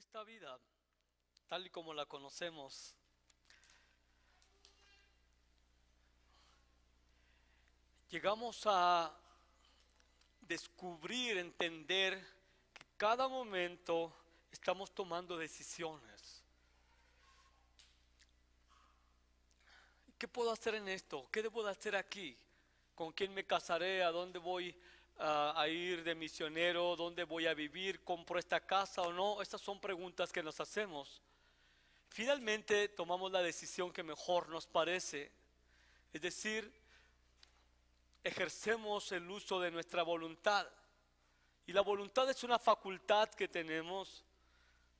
Esta vida, tal y como la conocemos, llegamos a descubrir, entender que cada momento estamos tomando decisiones. ¿Qué puedo hacer en esto? ¿Qué debo de hacer aquí? ¿Con quién me casaré? ¿A dónde voy a ir de misionero? ¿Dónde voy a vivir? ¿Compro esta casa o no? Estas son preguntas que nos hacemos. Finalmente tomamos la decisión que mejor nos parece, es decir, ejercemos el uso de nuestra voluntad. Y la voluntad es una facultad que tenemos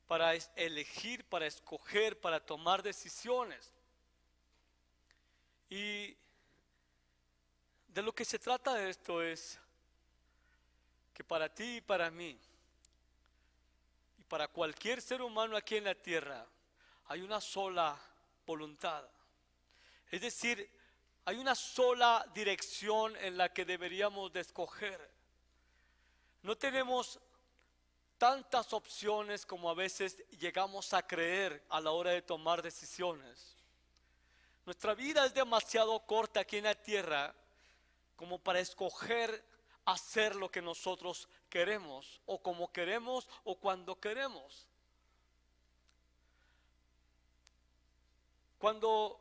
para elegir, para escoger, para tomar decisiones. Y de lo que se trata de esto es que para ti y para mí, y para cualquier ser humano aquí en la tierra, hay una sola voluntad. Es decir, hay una sola dirección en la que deberíamos de escoger. No tenemos tantas opciones como a veces llegamos a creer a la hora de tomar decisiones. Nuestra vida es demasiado corta aquí en la tierra como para escoger hacer lo que nosotros queremos, o como queremos, o cuando queremos. Cuando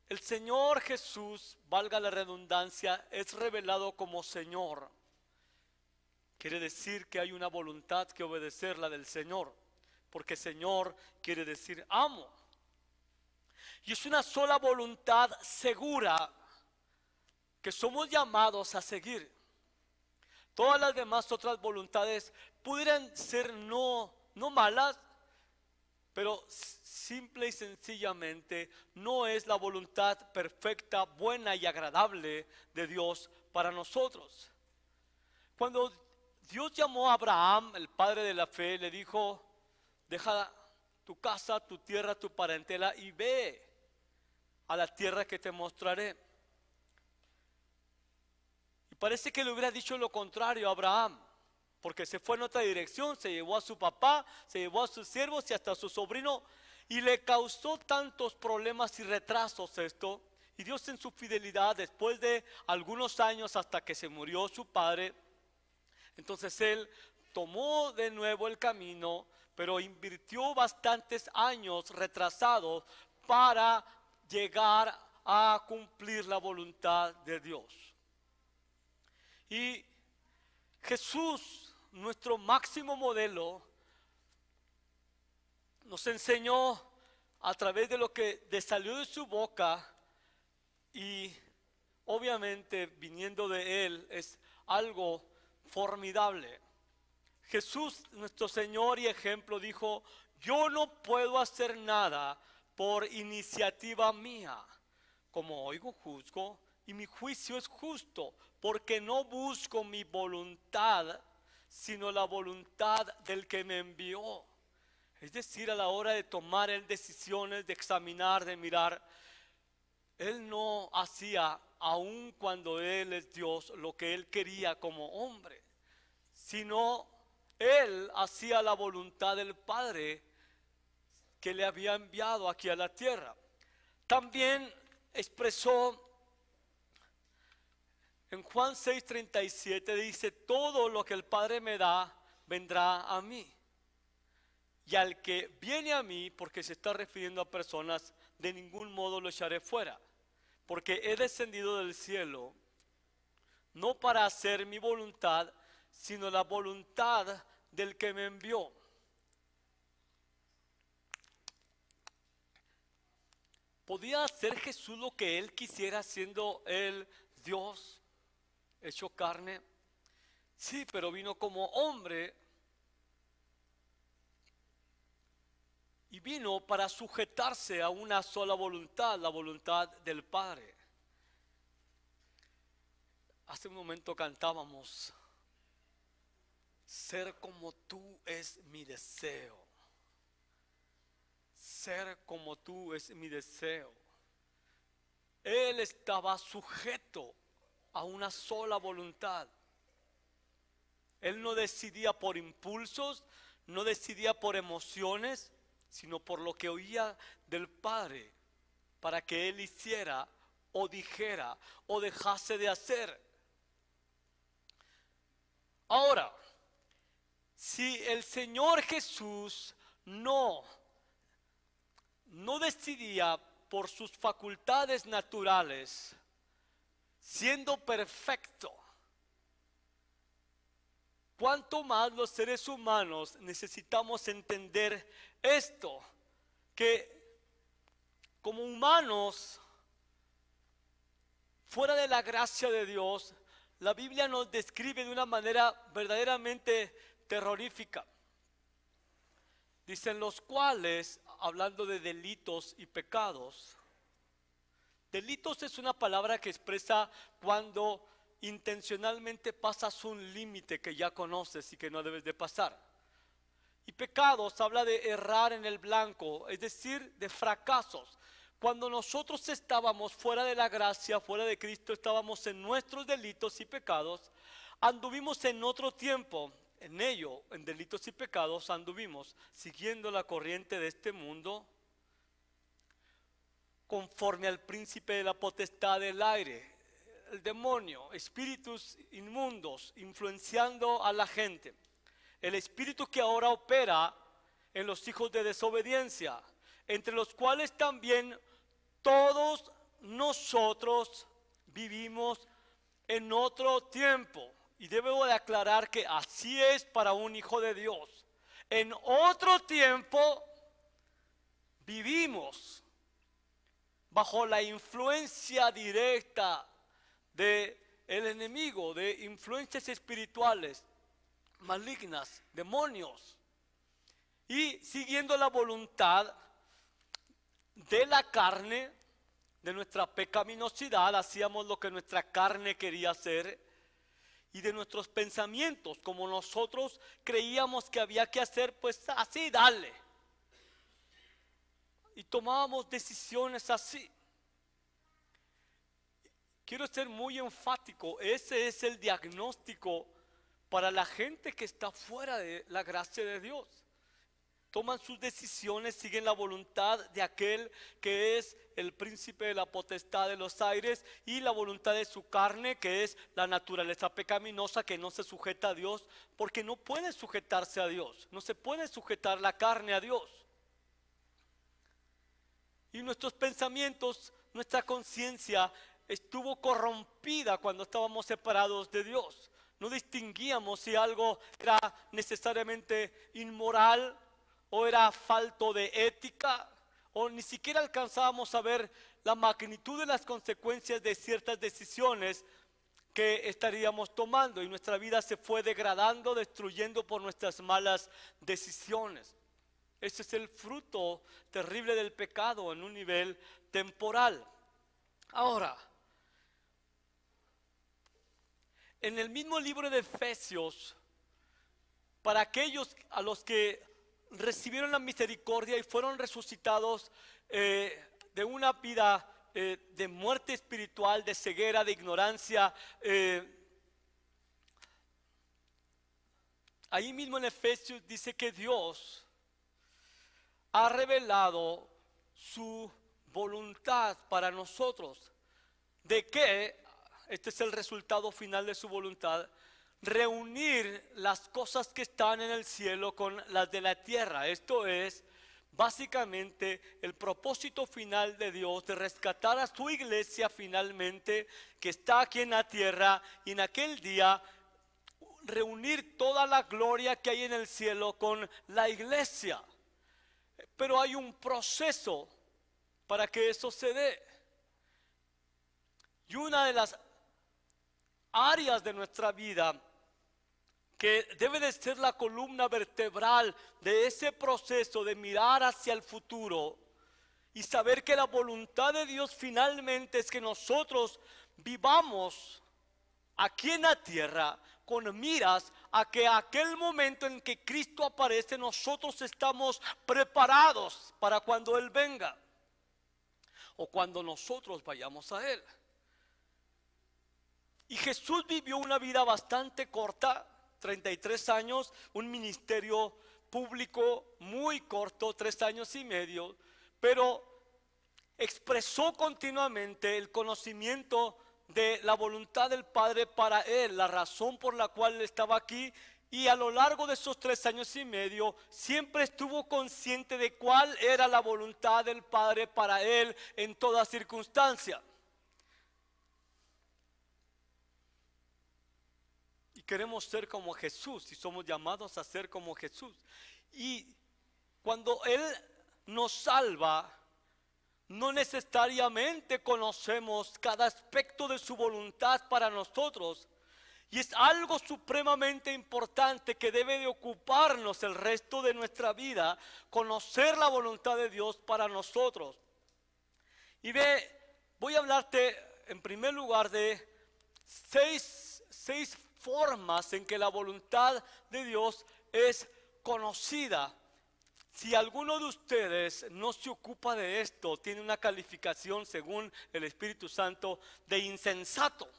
el Señor Jesús, valga la redundancia, es revelado como Señor, quiere decir que hay una voluntad que obedecer, la del Señor, porque Señor quiere decir amo. Y es una sola voluntad segura que somos llamados a seguir. Todas las demás otras voluntades pudieran ser no malas, pero simple y sencillamente no es la voluntad perfecta, buena y agradable de Dios para nosotros. Cuando Dios llamó a Abraham, el padre de la fe, le dijo: deja tu casa, tu tierra, tu parentela y ve a la tierra que te mostraré. Y parece que le hubiera dicho lo contrario a Abraham, porque se fue en otra dirección, se llevó a su papá, se llevó a sus siervos y hasta a su sobrino, y le causó tantos problemas y retrasos esto. Y Dios, en su fidelidad, después de algunos años hasta que se murió su padre, entonces él tomó de nuevo el camino, pero invirtió bastantes años retrasados para llegar a cumplir la voluntad de Dios. Y Jesús, nuestro máximo modelo, nos enseñó a través de lo que salió de su boca, y obviamente viniendo de él es algo formidable. Jesús, nuestro Señor y ejemplo, dijo: yo no puedo hacer nada por iniciativa mía. Como oigo, juzgo, y mi juicio es justo, porque no busco mi voluntad, sino la voluntad del que me envió. Es decir, a la hora de tomar él decisiones, de examinar, de mirar, él no hacía, aun cuando él es Dios, lo que él quería como hombre, sino él hacía la voluntad del Padre que le había enviado aquí a la tierra. También expresó en Juan 6:37, dice: todo lo que el Padre me da vendrá a mí, y al que viene a mí, porque se está refiriendo a personas, de ningún modo lo echaré fuera, porque he descendido del cielo no para hacer mi voluntad, sino la voluntad del que me envió. ¿Podía hacer Jesús lo que él quisiera, siendo él Dios hecho carne? Sí, pero vino como hombre y vino para sujetarse a una sola voluntad, la voluntad del Padre. Hace un momento cantábamos: ser como tú es mi deseo. Ser como tú es mi deseo. Él estaba sujeto a una sola voluntad. Él no decidía por impulsos, no decidía por emociones, sino por lo que oía del Padre, para que Él hiciera o dijera o dejase de hacer. Ahora, si el Señor Jesús no decidía por sus facultades naturales, siendo perfecto, ¿cuánto más los seres humanos necesitamos entender esto? Que como humanos, fuera de la gracia de Dios, la Biblia nos describe de una manera verdaderamente terrorífica. Dicen los cuales, hablando de delitos y pecados. Delitos es una palabra que expresa cuando intencionalmente pasas un límite que ya conoces y que no debes de pasar. Y pecados habla de errar en el blanco, es decir, de fracasos. Cuando nosotros estábamos fuera de la gracia, fuera de Cristo, estábamos en nuestros delitos y pecados, anduvimos en otro tiempo, en ello, en delitos y pecados, anduvimos siguiendo la corriente de este mundo, conforme al príncipe de la potestad del aire, el demonio, espíritus inmundos, influenciando a la gente. El espíritu que ahora opera en los hijos de desobediencia, entre los cuales también todos nosotros vivimos en otro tiempo. Y debo de aclarar que así es para un hijo de Dios. En otro tiempo vivimos bajo la influencia directa del enemigo, de influencias espirituales malignas, demonios, y siguiendo la voluntad de la carne, de nuestra pecaminosidad, hacíamos lo que nuestra carne quería hacer, y de nuestros pensamientos, como nosotros creíamos que había que hacer, pues así dale. Y tomábamos decisiones así. Quiero ser muy enfático, ese es el diagnóstico para la gente que está fuera de la gracia de Dios. Toman sus decisiones, siguen la voluntad de aquel que es el príncipe de la potestad de los aires y la voluntad de su carne, que es la naturaleza pecaminosa que no se sujeta a Dios, porque no puede sujetarse a Dios, no se puede sujetar la carne a Dios. Y nuestros pensamientos, nuestra conciencia estuvo corrompida cuando estábamos separados de Dios. No distinguíamos si algo era necesariamente inmoral o era falto de ética, o ni siquiera alcanzábamos a ver la magnitud de las consecuencias de ciertas decisiones que estaríamos tomando, y nuestra vida se fue degradando, destruyendo por nuestras malas decisiones. Ese es el fruto terrible del pecado en un nivel temporal. Ahora, en el mismo libro de Efesios, para aquellos a los que recibieron la misericordia y fueron resucitados de una vida de muerte espiritual, de ceguera, de ignorancia, ahí mismo en Efesios dice que Dios ha revelado su voluntad para nosotros, de que, este es el resultado final de su voluntad, reunir las cosas que están en el cielo con las de la tierra. Esto es básicamente el propósito final de Dios, de rescatar a su iglesia finalmente, que está aquí en la tierra, y en aquel día reunir toda la gloria que hay en el cielo con la iglesia. Pero hay un proceso para que eso se dé. Y una de las áreas de nuestra vida que debe de ser la columna vertebral de ese proceso de mirar hacia el futuro y saber que la voluntad de Dios finalmente es que nosotros vivamos aquí en la tierra con miras a que aquel momento en que Cristo aparece, nosotros estamos preparados para cuando Él venga o cuando nosotros vayamos a Él. Y Jesús vivió una vida bastante corta, 33 años, un ministerio público muy corto, 3 años y medio, pero expresó continuamente el conocimiento de la voluntad del Padre para él, la razón por la cual él estaba aquí. Y a lo largo de esos 3 años y medio siempre estuvo consciente de cuál era la voluntad del Padre para él en toda circunstancia. Y queremos ser como Jesús y somos llamados a ser como Jesús. Y cuando Él nos salva, no necesariamente conocemos cada aspecto de su voluntad para nosotros. Y es algo supremamente importante que debe de ocuparnos el resto de nuestra vida, conocer la voluntad de Dios para nosotros. Y voy a hablarte en primer lugar de seis formas en que la voluntad de Dios es conocida. Si alguno de ustedes no se ocupa de esto, tiene una calificación según el Espíritu Santo de insensato.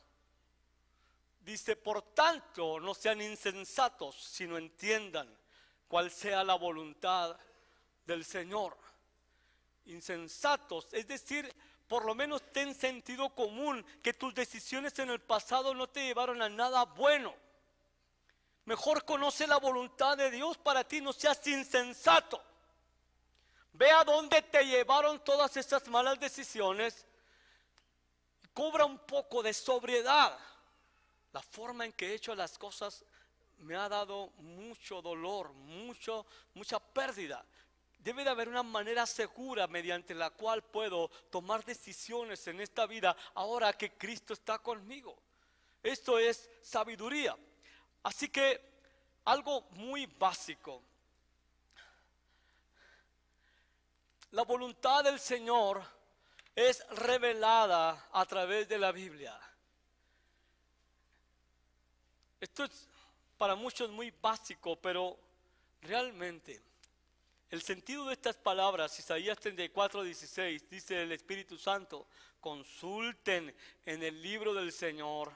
Dice, por tanto, no sean insensatos, sino entiendan cuál sea la voluntad del Señor. Insensatos, es decir, por lo menos ten sentido común, que tus decisiones en el pasado no te llevaron a nada bueno. Mejor conoce la voluntad de Dios para ti, no seas insensato. Ve a dónde te llevaron todas esas malas decisiones. Cobra un poco de sobriedad. La forma en que he hecho las cosas me ha dado mucho dolor, mucha pérdida. Debe de haber una manera segura mediante la cual puedo tomar decisiones en esta vida ahora que Cristo está conmigo. Esto es sabiduría. Así que algo muy básico. La voluntad del Señor es revelada a través de la Biblia. Esto es para muchos muy básico, pero realmente el sentido de estas palabras, Isaías 34:16, dice el Espíritu Santo, consulten en el libro del Señor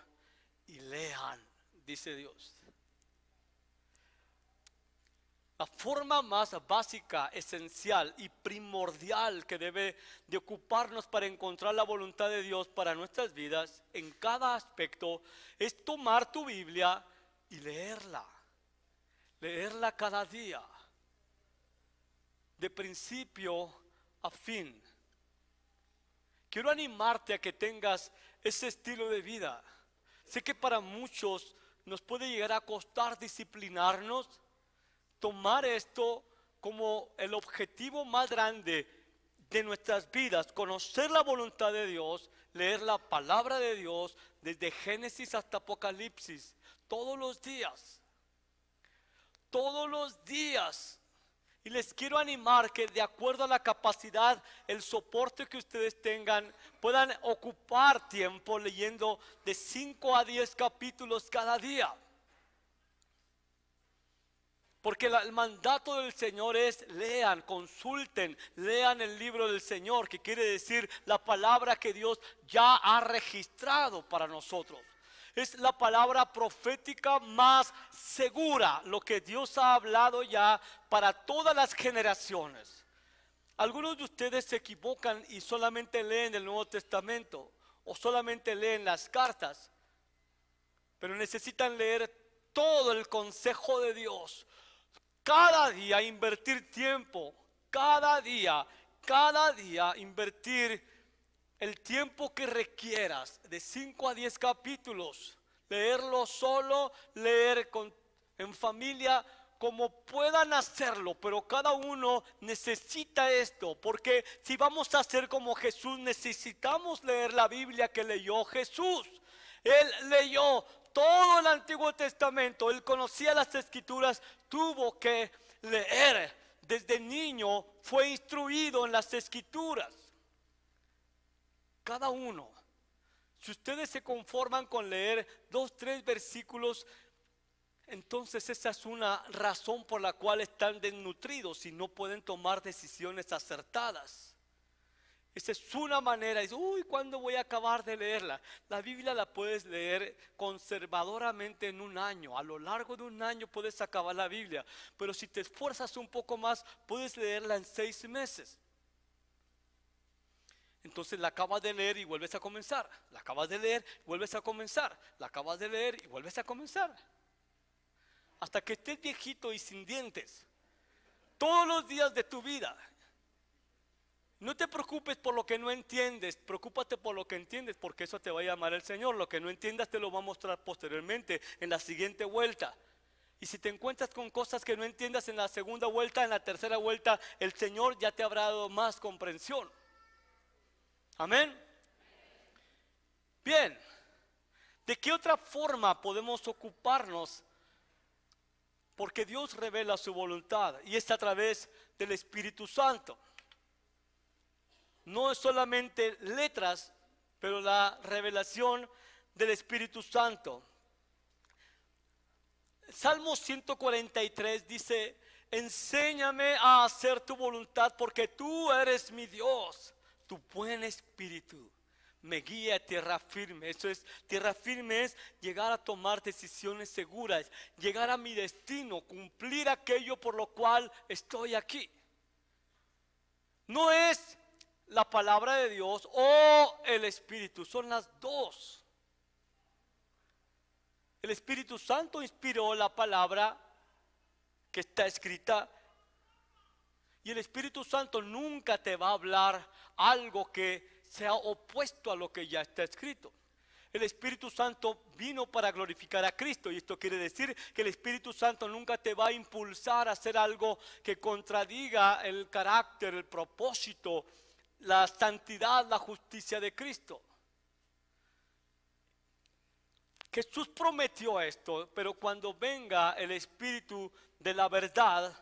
y lean, dice Dios. La forma más básica, esencial y primordial que debe de ocuparnos para encontrar la voluntad de Dios para nuestras vidas en cada aspecto es tomar tu Biblia y leerla cada día, de principio a fin. Quiero animarte a que tengas ese estilo de vida. Sé que para muchos nos puede llegar a costar disciplinarnos, tomar esto como el objetivo más grande de nuestras vidas, conocer la voluntad de Dios, leer la palabra de Dios desde Génesis hasta Apocalipsis, todos los días. Y les quiero animar que de acuerdo a la capacidad, el soporte que ustedes tengan, puedan ocupar tiempo leyendo de 5 a 10 capítulos cada día. Porque el mandato del Señor es lean, consulten, lean el libro del Señor, que quiere decir la palabra que Dios ya ha registrado para nosotros. Es la palabra profética más segura, lo que Dios ha hablado ya para todas las generaciones. Algunos de ustedes se equivocan y solamente leen el Nuevo Testamento o solamente leen las cartas, pero necesitan leer todo el consejo de Dios. Cada día invertir tiempo, cada día invertir el tiempo que requieras, de 5 a 10 capítulos, leerlo solo, leer en familia, como puedan hacerlo, pero cada uno necesita esto, porque si vamos a ser como Jesús, necesitamos leer la Biblia que leyó Jesús. Él leyó todo el Antiguo Testamento, él conocía las Escrituras, tuvo que leer. Desde niño fue instruido en las Escrituras. Cada uno. Si ustedes se conforman con leer 2, 3 versículos, entonces esa es una razón por la cual están desnutridos y no pueden tomar decisiones acertadas. Esa es una manera. Dice, uy, ¿cuándo voy a acabar de leerla? La Biblia la puedes leer conservadoramente en un año. A lo largo de un año puedes acabar la Biblia. Pero si te esfuerzas un poco más, puedes leerla en 6 meses. Entonces la acabas de leer y vuelves a comenzar. La acabas de leer y vuelves a comenzar. La acabas de leer y vuelves a comenzar. Hasta que estés viejito y sin dientes. Todos los días de tu vida. No te preocupes por lo que no entiendes, preocúpate por lo que entiendes, porque eso te va a llamar el Señor. Lo que no entiendas te lo va a mostrar posteriormente en la siguiente vuelta. Y si te encuentras con cosas que no entiendas en la segunda vuelta, en la tercera vuelta, el Señor ya te habrá dado más comprensión. Amén. Bien, ¿de qué otra forma podemos ocuparnos? Porque Dios revela su voluntad y es a través del Espíritu Santo. No es solamente letras, pero la revelación del Espíritu Santo. Salmo 143 dice, enséñame a hacer tu voluntad porque tú eres mi Dios. Tu buen espíritu me guía a tierra firme. Eso es, tierra firme es llegar a tomar decisiones seguras, llegar a mi destino, cumplir aquello por lo cual estoy aquí. No es la palabra de Dios o el Espíritu, son las dos. El Espíritu Santo inspiró la palabra que está escrita y el Espíritu Santo nunca te va a hablar algo que sea opuesto a lo que ya está escrito. El Espíritu Santo vino para glorificar a Cristo y esto quiere decir que el Espíritu Santo nunca te va a impulsar a hacer algo que contradiga el carácter, el propósito, la santidad, la justicia de Cristo. Jesús prometió esto, pero cuando venga el Espíritu de la verdad,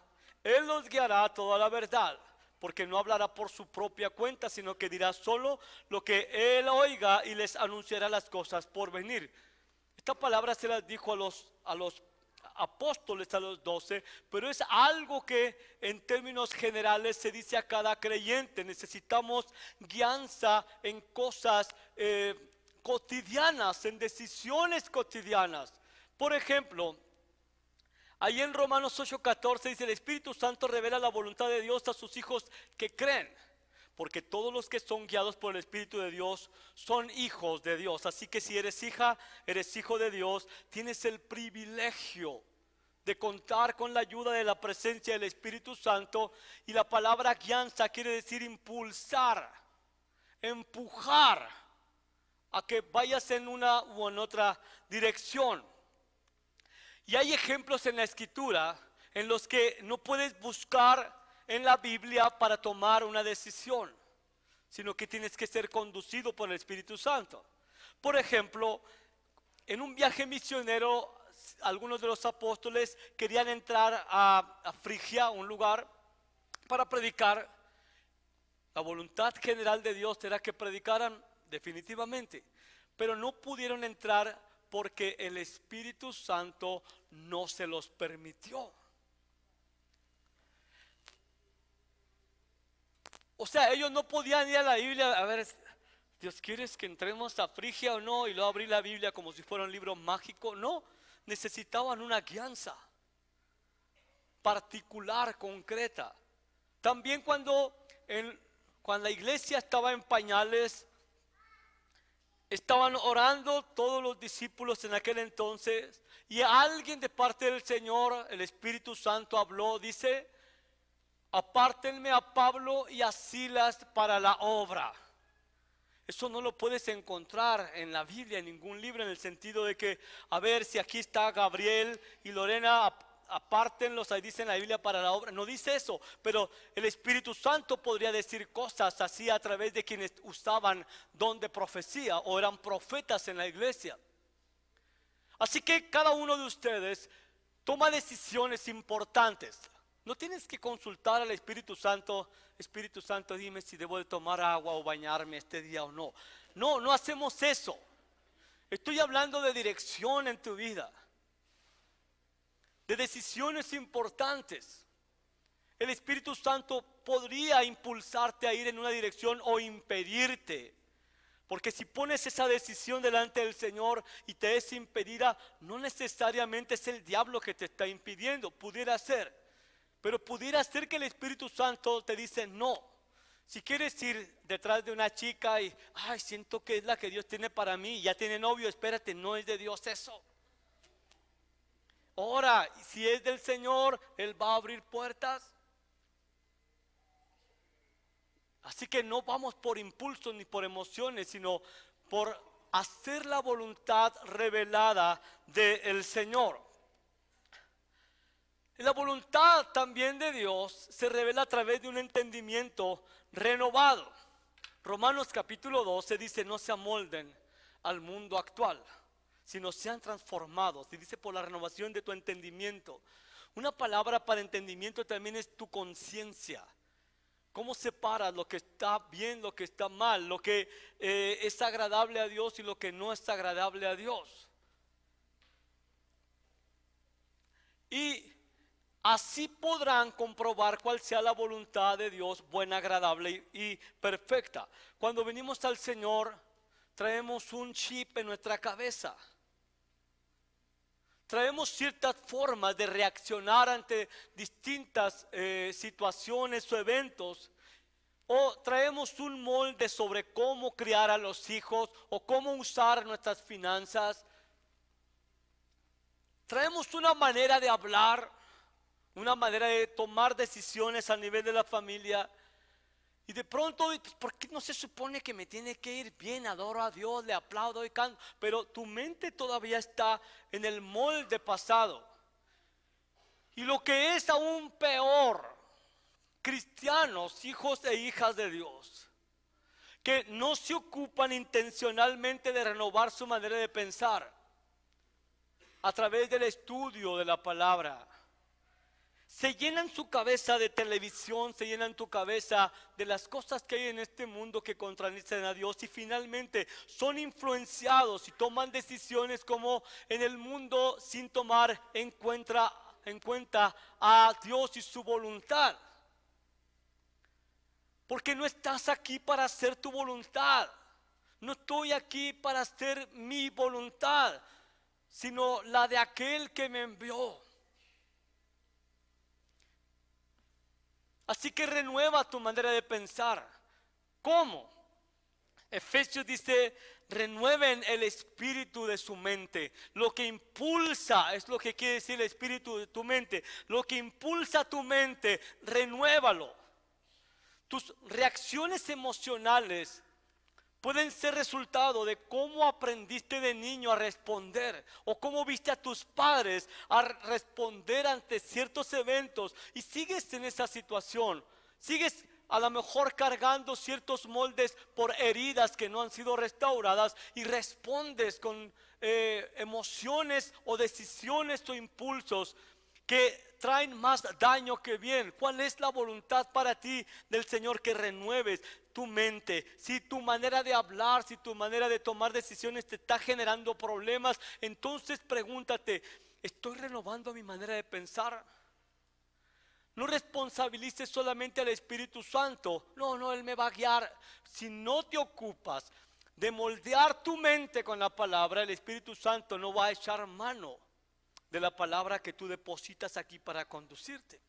Él nos guiará a toda la verdad, porque no hablará por su propia cuenta, sino que dirá solo lo que Él oiga y les anunciará las cosas por venir. Esta palabra se las dijo a los apóstoles, a los 12, pero es algo que en términos generales se dice a cada creyente. Necesitamos guianza en cosas cotidianas, en decisiones cotidianas. Por ejemplo, ahí en Romanos 8:14 dice, el Espíritu Santo revela la voluntad de Dios a sus hijos que creen. Porque todos los que son guiados por el Espíritu de Dios son hijos de Dios. Así que si eres hija, eres hijo de Dios, tienes el privilegio de contar con la ayuda de la presencia del Espíritu Santo. Y la palabra guianza quiere decir impulsar, empujar a que vayas en una u en otra dirección. Y hay ejemplos en la Escritura en los que no puedes buscar en la Biblia para tomar una decisión, sino que tienes que ser conducido por el Espíritu Santo. Por ejemplo, en un viaje misionero, algunos de los apóstoles querían entrar a Frigia, un lugar, para predicar. La voluntad general de Dios era que predicaran definitivamente, pero no pudieron entrar porque el Espíritu Santo no se los permitió. O sea, ellos no podían ir a la Biblia a ver, Dios, ¿quieres que entremos a Frigia o no? Y luego abrir la Biblia como si fuera un libro mágico. No, necesitaban una guianza particular, concreta. También cuando la iglesia estaba en pañales, estaban orando todos los discípulos en aquel entonces, y alguien de parte del Señor, el Espíritu Santo, habló, dice, apártenme a Pablo y a Silas para la obra. Eso no lo puedes encontrar en la Biblia, en ningún libro, en el sentido de que, a ver si aquí está Gabriel y Lorena, apártenlos, ahí dice en la Biblia para la obra. No dice eso, pero el Espíritu Santo podría decir cosas así a través de quienes usaban don de profecía o eran profetas en la iglesia. Así que cada uno de ustedes toma decisiones importantes. No tienes que consultar al Espíritu Santo. Espíritu Santo, dime si debo de tomar agua o bañarme este día o no. No, no hacemos eso. Estoy hablando de dirección en tu vida, de decisiones importantes. El Espíritu Santo podría impulsarte a ir en una dirección o impedirte. Porque si pones esa decisión delante del Señor y te es impedida, no necesariamente es el diablo que te está impidiendo, pudiera ser. Pero pudiera ser que el Espíritu Santo te dice no. Si quieres ir detrás de una chica y, ay, siento que es la que Dios tiene para mí, ya tiene novio, espérate, no es de Dios eso. Ahora, si es del Señor, Él va a abrir puertas. Así que no vamos por impulsos ni por emociones, sino por hacer la voluntad revelada del Señor. La voluntad también de Dios se revela a través de un entendimiento renovado. Romanos capítulo 12 dice: no se amolden al mundo actual, sino sean transformados. Y dice: por la renovación de tu entendimiento. Una palabra para entendimiento también es tu conciencia. ¿Cómo separas lo que está bien, lo que está mal, lo que es agradable a Dios y lo que no es agradable a Dios? Y así podrán comprobar cuál sea la voluntad de Dios, buena, agradable y perfecta. Cuando venimos al Señor, traemos un chip en nuestra cabeza. Traemos ciertas formas de reaccionar ante distintas situaciones o eventos. O traemos un molde sobre cómo criar a los hijos o cómo usar nuestras finanzas. Traemos una manera de hablar, una manera de tomar decisiones a nivel de la familia. Y de pronto, ¿por qué no se supone que me tiene que ir bien? Adoro a Dios, le aplaudo y canto. Pero tu mente todavía está en el molde pasado. Y lo que es aún peor, cristianos, hijos e hijas de Dios, que no se ocupan intencionalmente de renovar su manera de pensar a través del estudio de la palabra. Se llenan su cabeza de televisión, se llenan tu cabeza de las cosas que hay en este mundo que contradicen a Dios, y finalmente son influenciados y toman decisiones como en el mundo sin tomar en cuenta a Dios y su voluntad. Porque no estás aquí para hacer tu voluntad. No estoy aquí para hacer mi voluntad, sino la de aquel que me envió. Así que renueva tu manera de pensar. ¿Cómo? Efesios dice: renueven el espíritu de su mente. Lo que impulsa, es lo que quiere decir el espíritu de tu mente. Lo que impulsa tu mente, renuévalo. Tus reacciones emocionales pueden ser resultado de cómo aprendiste de niño a responder, o cómo viste a tus padres a responder ante ciertos eventos y sigues en esa situación. Sigues a lo mejor cargando ciertos moldes por heridas que no han sido restauradas y respondes con emociones o decisiones o impulsos que traen más daño que bien. ¿Cuál es la voluntad para ti del Señor? Que renueves tu mente. Si tu manera de hablar, si tu manera de tomar decisiones te está generando problemas, entonces pregúntate: ¿estoy renovando mi manera de pensar? No responsabilices solamente al Espíritu Santo. No, Él me va a guiar. Si no te ocupas de moldear tu mente con la palabra, el Espíritu Santo no va a echar mano de la palabra que tú depositas aquí para conducirte.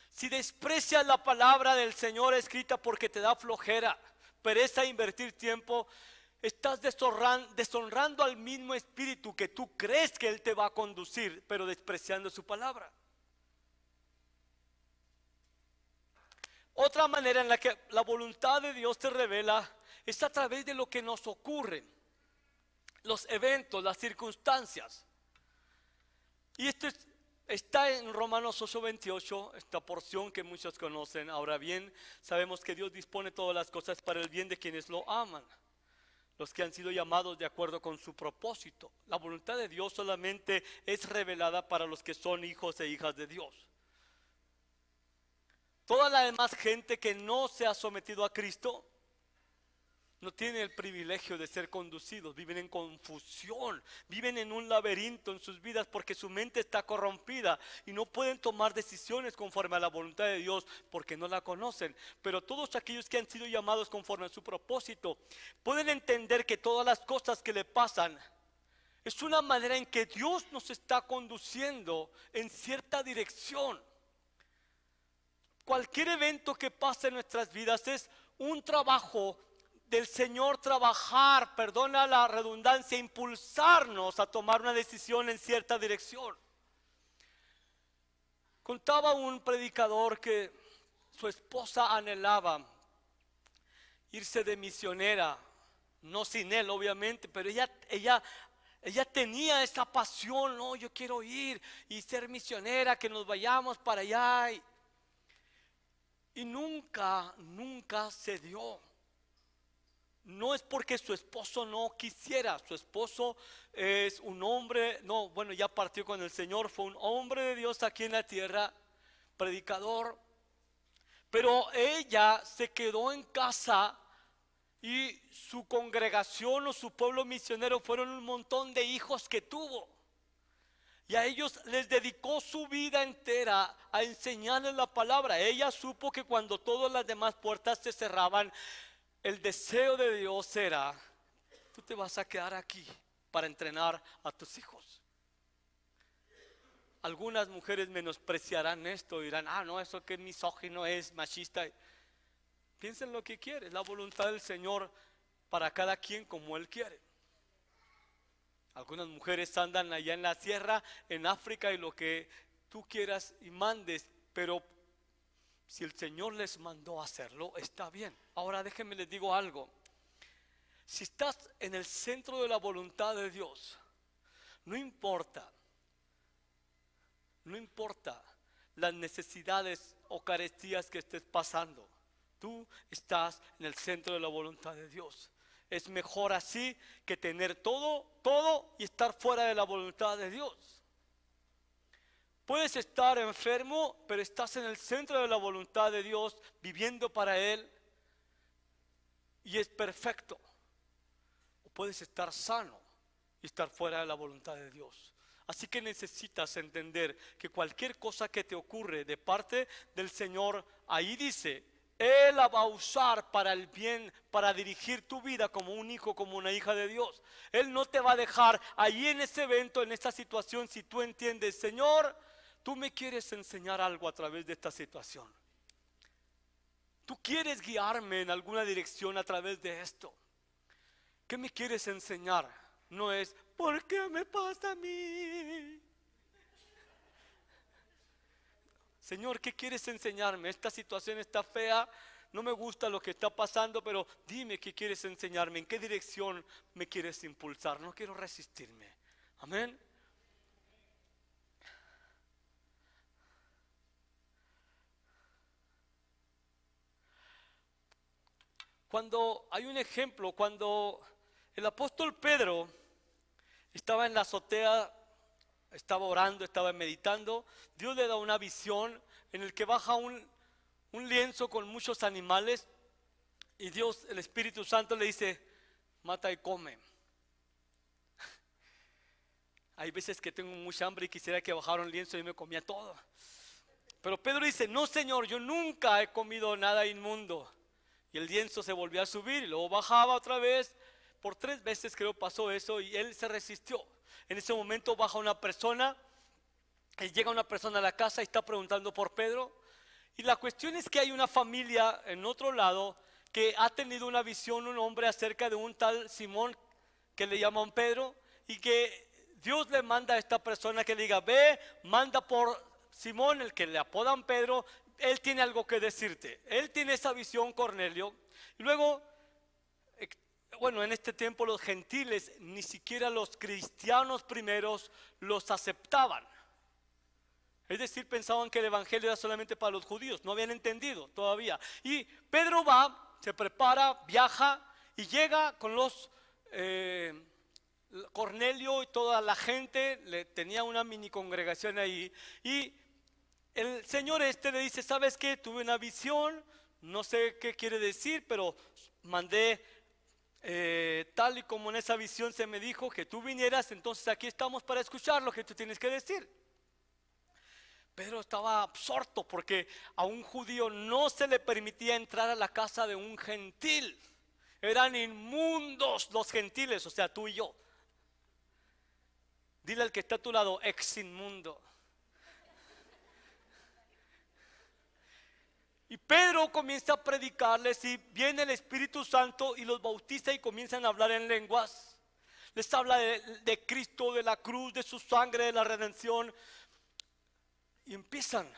Si desprecias la palabra del Señor escrita porque te da flojera, pereza invertir tiempo, estás deshonrando al mismo Espíritu que tú crees que Él te va a conducir, pero despreciando su palabra. Otra manera en la que la voluntad de Dios se revela es a través de lo que nos ocurre, los eventos, las circunstancias. Y esto está en Romanos 8:28, esta porción que muchos conocen. Ahora bien, sabemos que Dios dispone todas las cosas para el bien de quienes lo aman, los que han sido llamados de acuerdo con su propósito. La voluntad de Dios solamente es revelada para los que son hijos e hijas de Dios. Toda la demás gente que no se ha sometido a Cristo no tienen el privilegio de ser conducidos, viven en confusión, viven en un laberinto en sus vidas porque su mente está corrompida y no pueden tomar decisiones conforme a la voluntad de Dios porque no la conocen. Pero todos aquellos que han sido llamados conforme a su propósito pueden entender que todas las cosas que le pasan es una manera en que Dios nos está conduciendo en cierta dirección. Cualquier evento que pase en nuestras vidas es un trabajo del Señor, trabajar, perdona la redundancia, impulsarnos a tomar una decisión en cierta dirección. Contaba un predicador que su esposa anhelaba irse de misionera, no sin él obviamente, pero ella tenía esa pasión, no, yo quiero ir y ser misionera, que nos vayamos para allá. Y nunca se dio. No es porque su esposo no quisiera, su esposo es un hombre, no, bueno, ya partió con el Señor, fue un hombre de Dios aquí en la tierra, predicador, pero ella se quedó en casa y su congregación o su pueblo misionero fueron un montón de hijos que tuvo. Y a ellos les dedicó su vida entera a enseñarles la palabra. Ella supo que cuando todas las demás puertas se cerraban, el deseo de Dios era: tú te vas a quedar aquí para entrenar a tus hijos. Algunas mujeres menospreciarán esto y dirán: no, eso que es misógino, es machista. Piensen lo que quieren, la voluntad del Señor para cada quien como Él quiere. Algunas mujeres andan allá en la sierra, en África, y lo que tú quieras y mandes, pero si el Señor les mandó a hacerlo, está bien. Ahora déjenme les digo algo. Si estás en el centro de la voluntad de Dios, no importa las necesidades o carestías que estés pasando, tú estás en el centro de la voluntad de Dios. Es mejor así que tener todo y estar fuera de la voluntad de Dios. Puedes estar enfermo, pero estás en el centro de la voluntad de Dios, viviendo para Él, y es perfecto. O puedes estar sano y estar fuera de la voluntad de Dios. Así que necesitas entender que cualquier cosa que te ocurre de parte del Señor, ahí dice, Él la va a usar para el bien, para dirigir tu vida como un hijo, como una hija de Dios. Él no te va a dejar ahí en ese evento, en esta situación, si tú entiendes: Señor, tú me quieres enseñar algo a través de esta situación. Tú quieres guiarme en alguna dirección a través de esto. ¿Qué me quieres enseñar? No es: ¿por qué me pasa a mí? Señor, ¿qué quieres enseñarme? Esta situación está fea, no me gusta lo que está pasando, pero dime qué quieres enseñarme, en qué dirección me quieres impulsar. No quiero resistirme. Amén. Cuando hay un ejemplo, cuando el apóstol Pedro estaba en la azotea, estaba orando, estaba meditando, Dios le da una visión en el que baja un lienzo con muchos animales, y Dios, el Espíritu Santo, le dice: mata y come. Hay veces que tengo mucha hambre y quisiera que bajara un lienzo y me comía todo. Pero Pedro dice: no, Señor, yo nunca he comido nada inmundo. Y el lienzo se volvió a subir y luego bajaba otra vez. Por 3 veces creo pasó eso, y él se resistió. En ese momento baja una persona, llega una persona a la casa y está preguntando por Pedro. Y la cuestión es que hay una familia en otro lado que ha tenido una visión, un hombre, acerca de un tal Simón que le llaman Pedro, y que Dios le manda a esta persona que le diga: ve, manda por Simón, el que le apodan Pedro, él tiene algo que decirte. Él tiene esa visión, Cornelio. Y luego, bueno, en este tiempo los gentiles, ni siquiera los cristianos primeros los aceptaban. Es decir, pensaban que el evangelio era solamente para los judíos, no habían entendido todavía. Y Pedro va, se prepara, viaja y llega con los Cornelio y toda la gente. Tenía una mini congregación ahí, y el Señor le dice: ¿sabes qué? Tuve una visión, no sé qué quiere decir, pero mandé tal y como en esa visión se me dijo que tú vinieras, entonces aquí estamos para escuchar lo que tú tienes que decir. Pedro estaba absorto porque a un judío no se le permitía entrar a la casa de un gentil. Eran inmundos los gentiles, o sea, tú y yo. Dile al que está a tu lado, ex inmundo. Y Pedro comienza a predicarles y viene el Espíritu Santo y los bautiza y comienzan a hablar en lenguas. Les habla de Cristo, de la cruz, de su sangre, de la redención. Y empiezan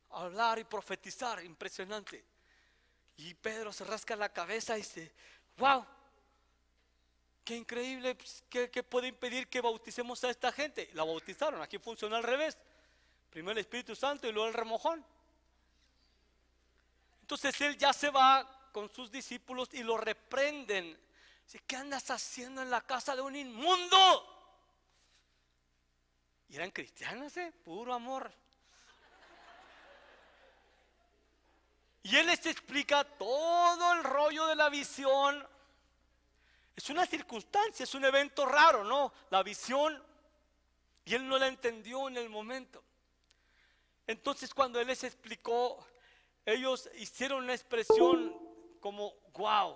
a hablar y profetizar, impresionante. Y Pedro se rasca la cabeza y dice, wow, qué increíble, ¿qué puede impedir que bauticemos a esta gente? La bautizaron, aquí funciona al revés. Primero el Espíritu Santo y luego el remojón. Entonces él ya se va con sus discípulos y lo reprenden. Dice, ¿qué andas haciendo en la casa de un inmundo? Y eran cristianos, puro amor. Y él les explica todo el rollo de la visión. Es una circunstancia, es un evento raro, ¿no? La visión. Y él no la entendió en el momento. Entonces cuando él les explicó, ellos hicieron una expresión como, wow.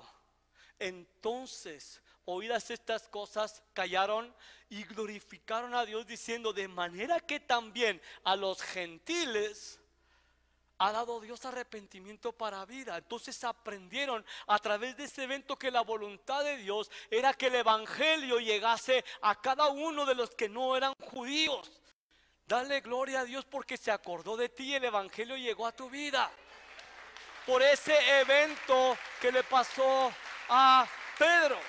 Entonces, oídas estas cosas, callaron y glorificaron a Dios diciendo, de manera que también a los gentiles ha dado Dios arrepentimiento para vida. Entonces aprendieron a través de ese evento que la voluntad de Dios era que el evangelio llegase a cada uno de los que no eran judíos. Dale gloria a Dios porque se acordó de ti y el evangelio llegó a tu vida. Por ese evento que le pasó a Pedro.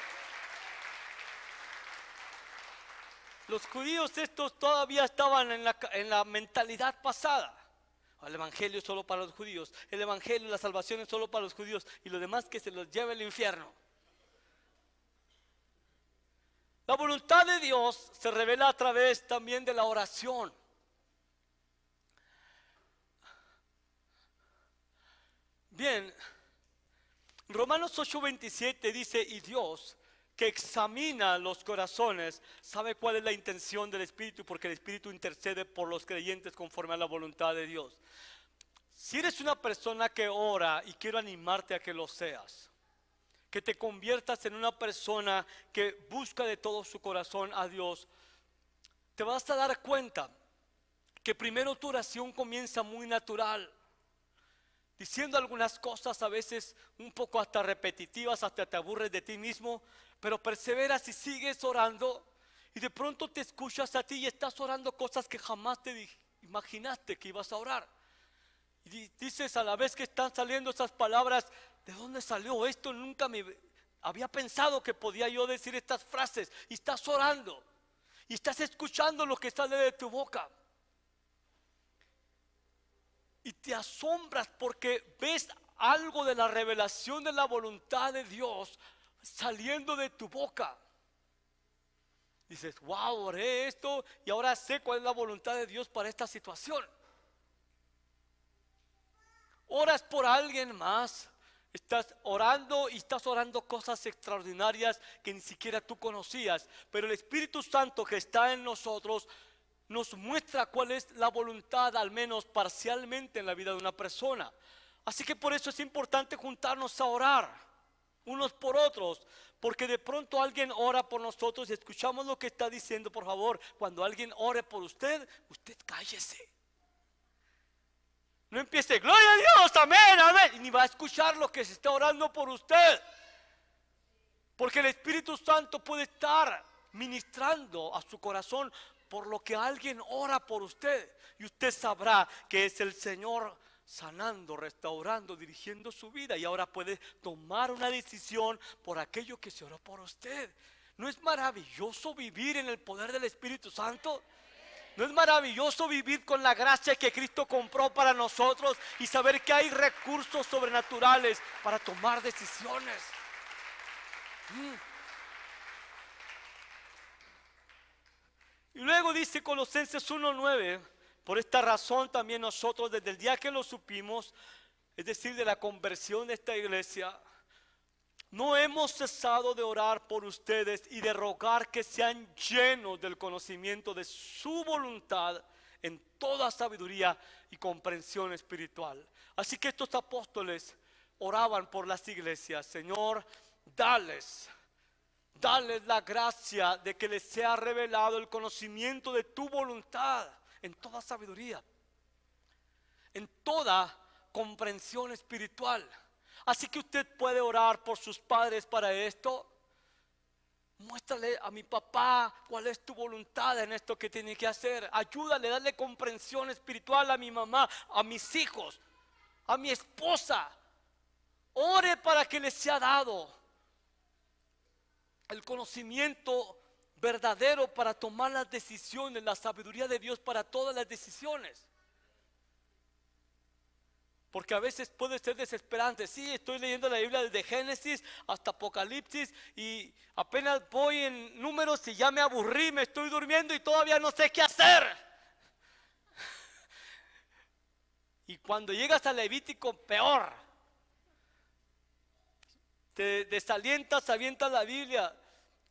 Los judíos estos todavía estaban en la mentalidad pasada. El evangelio es solo para los judíos. El evangelio, la salvación es solo para los judíos. Y lo demás que se los lleve al infierno. La voluntad de Dios se revela a través también de la oración. Bien, Romanos 8:27 dice, y Dios, que examina los corazones, sabe cuál es la intención del Espíritu, porque el Espíritu intercede por los creyentes conforme a la voluntad de Dios. Si eres una persona que ora, y quiero animarte a que lo seas, que te conviertas en una persona que busca de todo su corazón a Dios, te vas a dar cuenta que primero tu oración comienza muy natural, diciendo algunas cosas a veces un poco hasta repetitivas, hasta te aburres de ti mismo, pero perseveras y sigues orando y de pronto te escuchas a ti y estás orando cosas que jamás te imaginaste que ibas a orar. Y dices a la vez que están saliendo esas palabras, ¿de dónde salió esto? Nunca me había pensado que podía yo decir estas frases. Y estás orando y estás escuchando lo que sale de tu boca. Y te asombras porque ves algo de la revelación de la voluntad de Dios saliendo de tu boca. Dices, wow, oré esto y ahora sé cuál es la voluntad de Dios para esta situación. Oras por alguien más, estás orando y estás orando cosas extraordinarias que ni siquiera tú conocías, pero el Espíritu Santo que está en nosotros nos muestra cuál es la voluntad, al menos parcialmente, en la vida de una persona. Así que por eso es importante juntarnos a orar unos por otros, porque de pronto alguien ora por nosotros y escuchamos lo que está diciendo. Por favor, cuando alguien ore por usted, usted cállese. No empiece, gloria a Dios, amén, amén, y ni va a escuchar lo que se está orando por usted. Porque el Espíritu Santo puede estar ministrando a su corazón por lo que alguien ora por usted. Y usted sabrá que es el Señor sanando, restaurando, dirigiendo su vida. Y ahora puede tomar una decisión por aquello que se oró por usted. ¿No es maravilloso vivir en el poder del Espíritu Santo? ¿No es maravilloso vivir con la gracia que Cristo compró para nosotros y saber que hay recursos sobrenaturales para tomar decisiones? Y luego dice Colosenses 1:9, por esta razón también nosotros desde el día que lo supimos, es decir, de la conversión de esta iglesia, No hemos cesado de orar por ustedes y de rogar que sean llenos del conocimiento de su voluntad en toda sabiduría y comprensión espiritual. Así que estos apóstoles oraban por las iglesias. Señor, dales la gracia de que les sea revelado el conocimiento de tu voluntad en toda sabiduría, en toda comprensión espiritual. Así que usted puede orar por sus padres para esto. Muéstrale a mi papá cuál es tu voluntad en esto que tiene que hacer. Ayúdale, dale comprensión espiritual a mi mamá, a mis hijos, a mi esposa. Ore para que les sea dado el conocimiento verdadero para tomar las decisiones, la sabiduría de Dios para todas las decisiones. Porque a veces puede ser desesperante. Sí, estoy leyendo la Biblia desde Génesis hasta Apocalipsis y apenas voy en números y ya me aburrí, me estoy durmiendo y todavía no sé qué hacer. Y cuando llegas a Levítico, peor. Te desalientas, avientas la Biblia.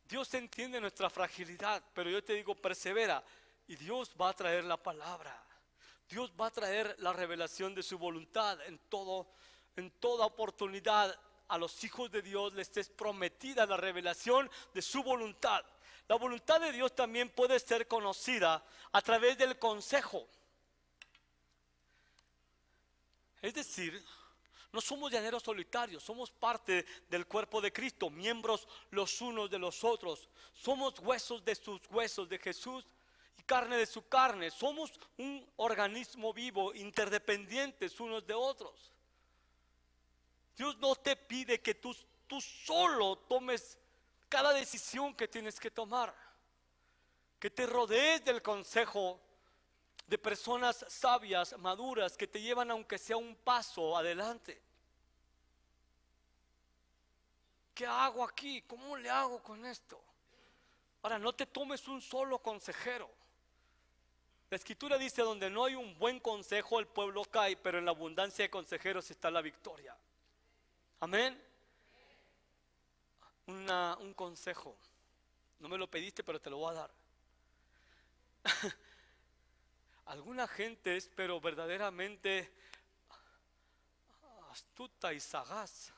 Dios entiende nuestra fragilidad, pero yo te digo, persevera y Dios va a traer la palabra. Dios va a traer la revelación de su voluntad en toda oportunidad. A los hijos de Dios les es prometida la revelación de su voluntad. La voluntad de Dios también puede ser conocida a través del consejo. Es decir, no somos llaneros solitarios, somos parte del cuerpo de Cristo, miembros los unos de los otros. Somos huesos de sus huesos, de Jesús, y carne de su carne. Somos un organismo vivo, interdependientes unos de otros. Dios no te pide que tú solo tomes cada decisión que tienes que tomar, que te rodees del consejo de personas sabias, maduras, que te llevan aunque sea un paso adelante. ¿Qué hago aquí? ¿Cómo le hago con esto? Ahora, no te tomes un solo consejero. La Escritura dice: donde no hay un buen consejo el pueblo cae, pero en la abundancia de consejeros está la victoria. Amén. Un consejo. No me lo pediste, pero te lo voy a dar. Alguna gente es pero verdaderamente astuta y sagaz,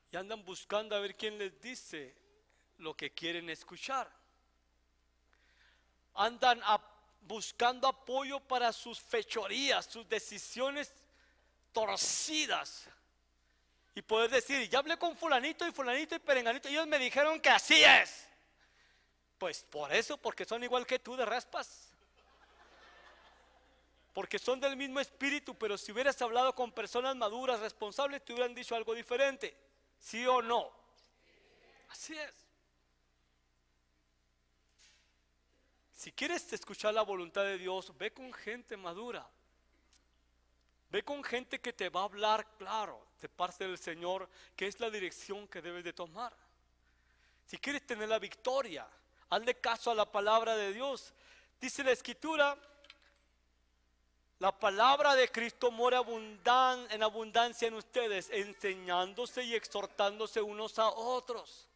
y andan buscando a ver quién les dice lo que quieren escuchar. Andan buscando apoyo para sus fechorías, sus decisiones torcidas, y poder decir: ya hablé con fulanito y perenganito, y ellos me dijeron que así es. Pues por eso, porque son igual que tú de raspas, porque son del mismo espíritu. Pero si hubieras hablado con personas maduras, responsables, te hubieran dicho algo diferente. ¿Sí o no? Así es. Si quieres escuchar la voluntad de Dios, ve con gente madura. Ve con gente que te va a hablar claro de parte del Señor, que es la dirección que debes de tomar. Si quieres tener la victoria, hazle caso a la palabra de Dios. Dice la Escritura: la palabra de Cristo mora en abundancia en ustedes, enseñándose y exhortándose unos a otros.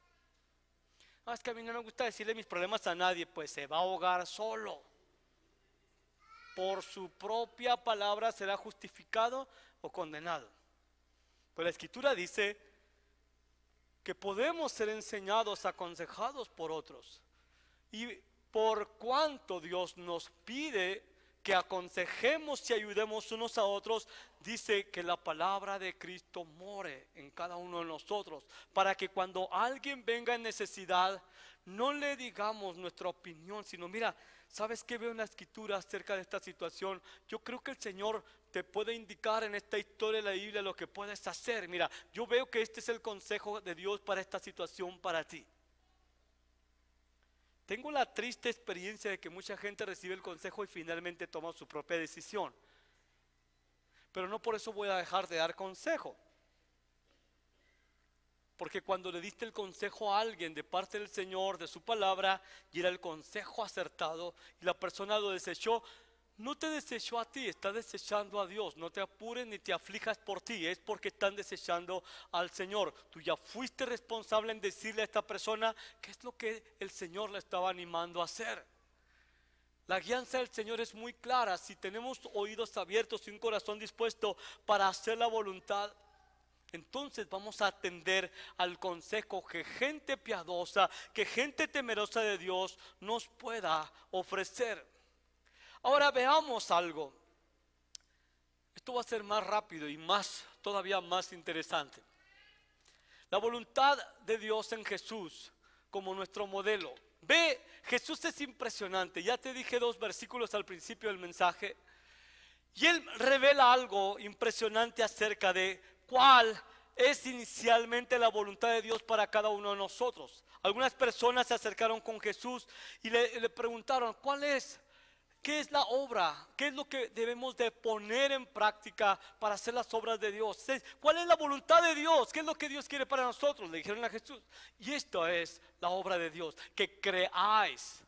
Es que a mí no me gusta decirle mis problemas a nadie. Pues se va a ahogar solo. Por su propia palabra será justificado o condenado. Pero la Escritura dice que podemos ser enseñados, aconsejados por otros. Y por cuanto Dios nos pide que aconsejemos y ayudemos unos a otros, dice que la palabra de Cristo more en cada uno de nosotros, para que cuando alguien venga en necesidad, no le digamos nuestra opinión, sino: mira, ¿sabes qué veo en la Escritura acerca de esta situación? Yo creo que el Señor te puede indicar en esta historia de la Biblia lo que puedes hacer. Mira, yo veo que este es el consejo de Dios para esta situación para ti. Tengo la triste experiencia de que mucha gente recibe el consejo y finalmente toma su propia decisión. Pero no por eso voy a dejar de dar consejo. Porque cuando le diste el consejo a alguien de parte del Señor, de su palabra, y era el consejo acertado, y la persona lo desechó, no te desechó a ti, está desechando a Dios. No te apures ni te aflijas por ti, es porque están desechando al Señor. Tú ya fuiste responsable en decirle a esta persona qué es lo que el Señor le estaba animando a hacer. La guianza del Señor es muy clara. Si tenemos oídos abiertos y un corazón dispuesto para hacer la voluntad, entonces vamos a atender al consejo que gente piadosa, que gente temerosa de Dios nos pueda ofrecer. Ahora veamos algo. Esto va a ser más rápido y todavía más interesante. La voluntad de Dios en Jesús como nuestro modelo. Ve, Jesús es impresionante. Ya te dije 2 versículos al principio del mensaje. Y Él revela algo impresionante acerca de cuál es inicialmente la voluntad de Dios para cada uno de nosotros. Algunas personas se acercaron con Jesús y le preguntaron, ¿qué es la obra? ¿Qué es lo que debemos de poner en práctica para hacer las obras de Dios? ¿Cuál es la voluntad de Dios? ¿Qué es lo que Dios quiere para nosotros? Le dijeron a Jesús. Y esto es la obra de Dios, que creáis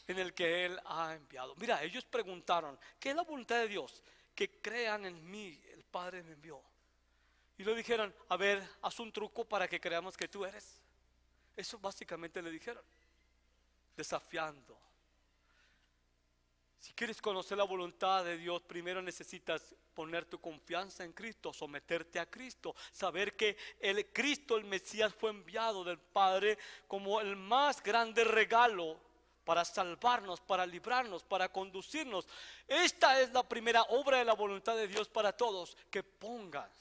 en el que Él ha enviado. Mira, ellos preguntaron, ¿qué es la voluntad de Dios? Que crean en mí, el Padre me envió. Y le dijeron, a ver, haz un truco para que creamos que tú eres. Eso básicamente le dijeron, desafiando. Si quieres conocer la voluntad de Dios, primero necesitas poner tu confianza en Cristo, someterte a Cristo, saber que el Cristo, el Mesías, fue enviado del Padre como el más grande regalo para salvarnos, para librarnos, para conducirnos. Esta es la primera obra de la voluntad de Dios para todos, que pongas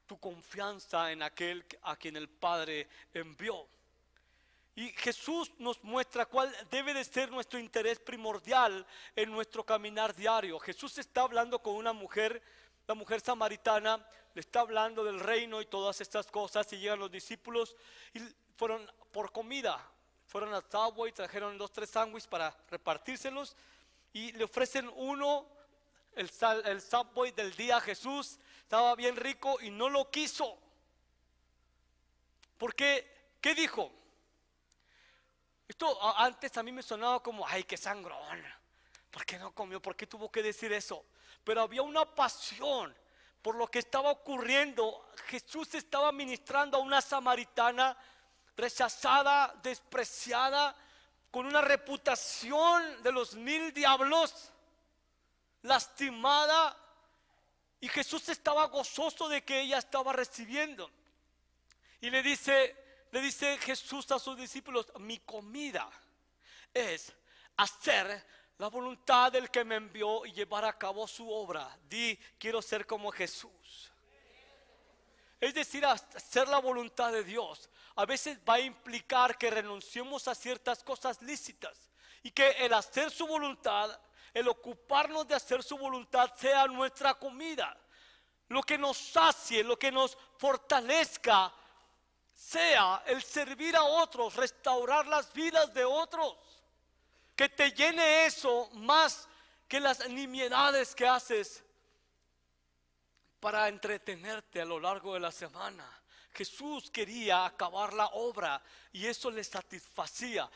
tu confianza en aquel a quien el Padre envió. Y Jesús nos muestra cuál debe de ser nuestro interés primordial en nuestro caminar diario. Jesús está hablando con una mujer, la mujer samaritana, le está hablando del reino y todas estas cosas, y llegan los discípulos y fueron por comida, fueron al Subway, trajeron 2 o 3 sándwiches para repartírselos y le ofrecen el Subway del día a Jesús. Estaba bien rico y no lo quiso. Porque, ¿qué dijo? Esto antes a mí me sonaba como, ay, qué sangrón. ¿Por qué no comió? ¿Por qué tuvo que decir eso? Pero había una pasión por lo que estaba ocurriendo. Jesús estaba ministrando a una samaritana rechazada, despreciada, con una reputación de los 1000 diablos, lastimada. Y Jesús estaba gozoso de que ella estaba recibiendo. Y le dice Jesús a sus discípulos, mi comida es hacer la voluntad del que me envió y llevar a cabo su obra. Quiero ser como Jesús. Es decir, hacer la voluntad de Dios a veces va a implicar que renunciemos a ciertas cosas lícitas, y que el hacer su voluntad, el ocuparnos de hacer su voluntad, sea nuestra comida. Lo que nos sacie, lo que nos fortalezca, sea el servir a otros, restaurar las vidas de otros. Que te llene eso más que las nimiedades que haces para entretenerte a lo largo de la semana. Jesús quería acabar la obra y eso le satisfacía.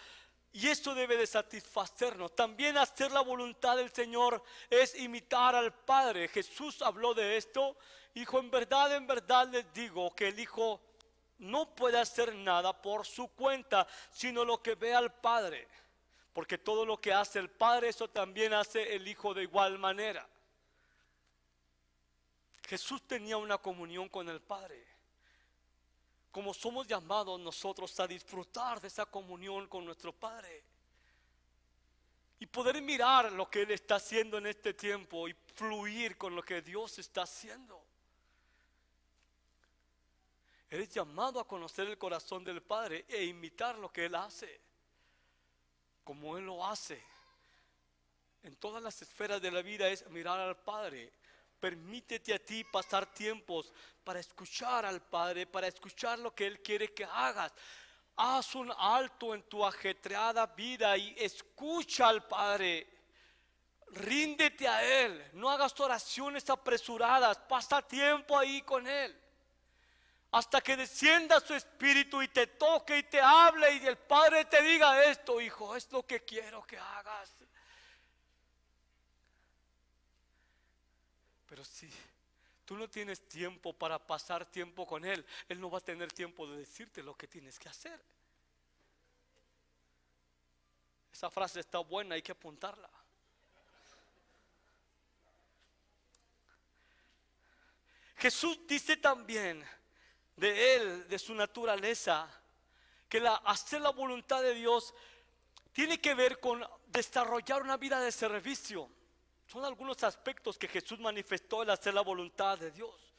Y eso debe de satisfacernos. También hacer la voluntad del Señor es imitar al Padre. Jesús habló de esto. Dijo, en verdad les digo que el Hijo no puede hacer nada por su cuenta, sino lo que ve al Padre. Porque todo lo que hace el Padre, eso también hace el Hijo de igual manera. Jesús tenía una comunión con el Padre. Como somos llamados nosotros a disfrutar de esa comunión con nuestro Padre y poder mirar lo que Él está haciendo en este tiempo y fluir con lo que Dios está haciendo. Eres llamado a conocer el corazón del Padre e imitar lo que Él hace, como Él lo hace. En todas las esferas de la vida es mirar al Padre. Permítete a ti pasar tiempos para escuchar al Padre, para escuchar lo que Él quiere que hagas. Haz un alto en tu ajetreada vida y escucha al Padre. Ríndete a Él, no hagas oraciones apresuradas, pasa tiempo ahí con Él. Hasta que descienda su espíritu y te toque y te hable y el Padre te diga esto, hijo, es lo que quiero que hagas. Pero si tú no tienes tiempo para pasar tiempo con Él, Él no va a tener tiempo de decirte lo que tienes que hacer. Esa frase está buena, hay que apuntarla. Jesús dice también de Él, de su naturaleza, que hacer la voluntad de Dios tiene que ver con desarrollar una vida de servicio. Son algunos aspectos que Jesús manifestó al hacer la voluntad de Dios.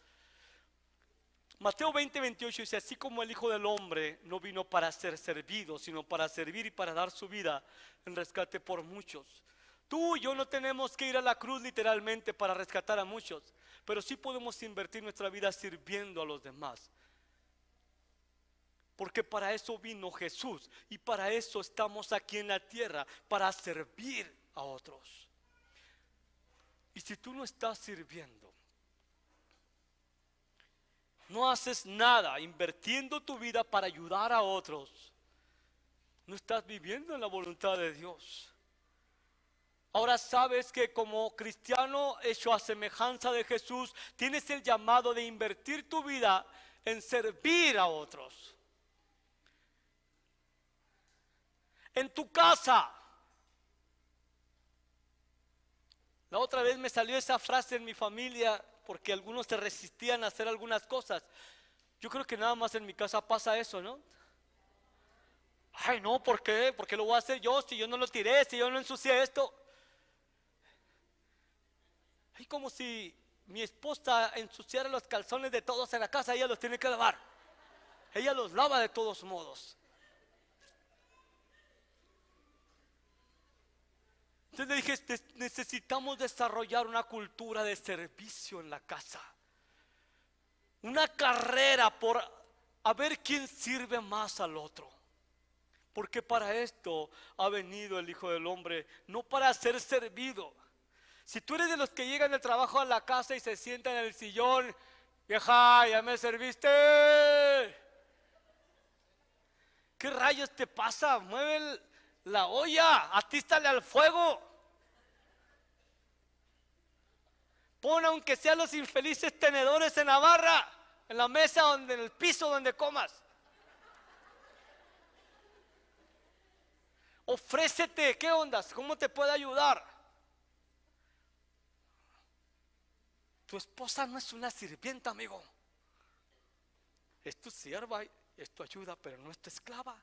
Mateo 20:28 dice: así como el Hijo del Hombre no vino para ser servido, sino para servir y para dar su vida en rescate por muchos. Tú y yo no tenemos que ir a la cruz literalmente para rescatar a muchos, pero sí podemos invertir nuestra vida sirviendo a los demás. Porque para eso vino Jesús y para eso estamos aquí en la tierra, para servir a otros. Y si tú no estás sirviendo, no haces nada invirtiendo tu vida para ayudar a otros, no estás viviendo en la voluntad de Dios. Ahora sabes que como cristiano hecho a semejanza de Jesús, tienes el llamado de invertir tu vida en servir a otros. En tu casa. La otra vez me salió esa frase en mi familia porque algunos se resistían a hacer algunas cosas. Yo creo que nada más en mi casa pasa eso, ¿no? Ay, no, ¿por qué? ¿Por qué lo voy a hacer yo si yo no lo tiré, si yo no ensucié esto? Es como si mi esposa ensuciara los calzones de todos en la casa, ella los tiene que lavar. Ella los lava de todos modos. Entonces le dije, necesitamos desarrollar una cultura de servicio en la casa. Una carrera por a ver quién sirve más al otro. Porque para esto ha venido el Hijo del Hombre, no para ser servido. Si tú eres de los que llegan del trabajo a la casa y se sientan en el sillón, vieja, ¿ya me serviste? ¿Qué rayos te pasa? Mueve la olla, atístale al fuego. Pon aunque sean los infelices tenedores en la barra, en la mesa, en el piso donde comas. Ofrécete, ¿qué ondas? ¿Cómo te puede ayudar? Tu esposa no es una sirvienta, amigo. Es tu sierva, es tu ayuda, pero no es tu esclava.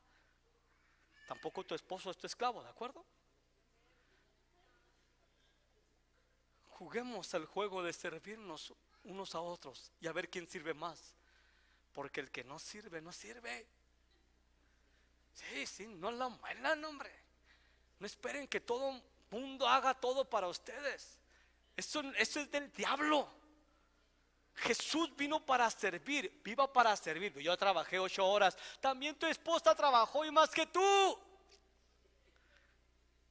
Tampoco tu esposo es tu esclavo, ¿de acuerdo? Juguemos al juego de servirnos unos a otros y a ver quién sirve más. Porque el que no sirve, no sirve. Sí, no la muelan, hombre. No esperen que todo mundo haga todo para ustedes. Eso es del diablo. Jesús vino para servir, viva para servir. Yo trabajé 8 horas, también tu esposa trabajó y más que tú.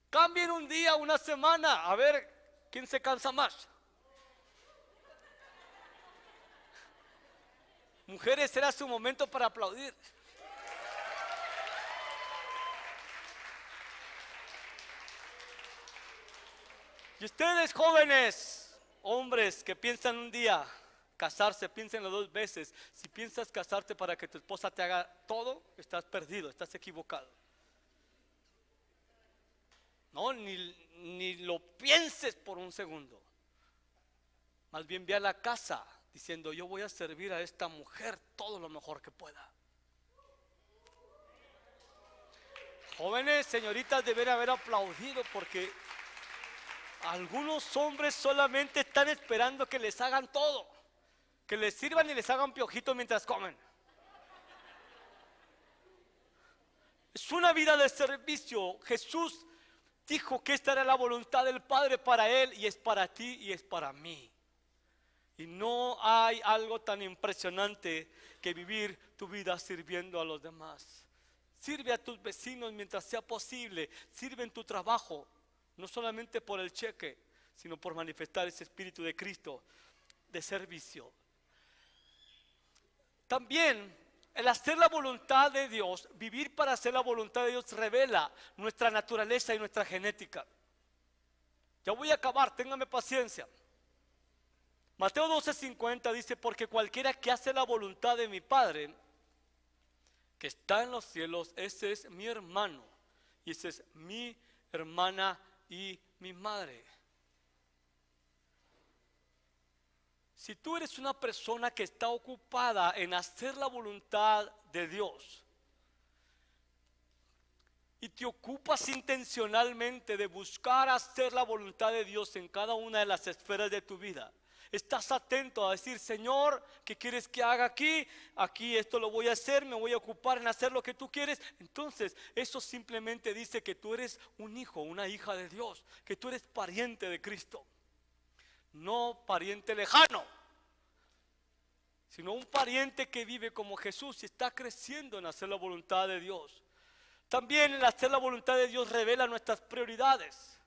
Cambien un día, una semana, a ver quién se cansa más. Mujeres, será su momento para aplaudir. Y ustedes jóvenes, hombres que piensan un día casarse, piénsenlo 2 veces. Si piensas casarte para que tu esposa te haga todo, estás perdido, estás equivocado. No, ni lo pienses por un segundo. Más bien ve a la casa diciendo, yo voy a servir a esta mujer todo lo mejor que pueda. Jóvenes, señoritas, deben haber aplaudido porque algunos hombres solamente están esperando que les hagan todo, que les sirvan y les hagan piojitos mientras comen. Es una vida de servicio. Jesús dijo que esta era la voluntad del Padre para él y es para ti y es para mí. Y no hay algo tan impresionante que vivir tu vida sirviendo a los demás. Sirve a tus vecinos mientras sea posible. Sirve en tu trabajo. No solamente por el cheque, sino por manifestar ese espíritu de Cristo de servicio. También el hacer la voluntad de Dios, vivir para hacer la voluntad de Dios, revela nuestra naturaleza y nuestra genética. Ya voy a acabar, téngame paciencia. Mateo 12:50 dice, porque cualquiera que hace la voluntad de mi Padre, que está en los cielos, ese es mi hermano, y ese es mi hermana y mi madre. Si tú eres una persona que está ocupada en hacer la voluntad de Dios y te ocupas intencionalmente de buscar hacer la voluntad de Dios en cada una de las esferas de tu vida, estás atento a decir, Señor, ¿qué quieres que haga aquí? Aquí esto lo voy a hacer, me voy a ocupar en hacer lo que tú quieres. Entonces eso simplemente dice que tú eres un hijo, una hija de Dios, que tú eres pariente de Cristo. No pariente lejano, sino un pariente que vive como Jesús y está creciendo en hacer la voluntad de Dios. También el hacer la voluntad de Dios revela nuestras prioridades.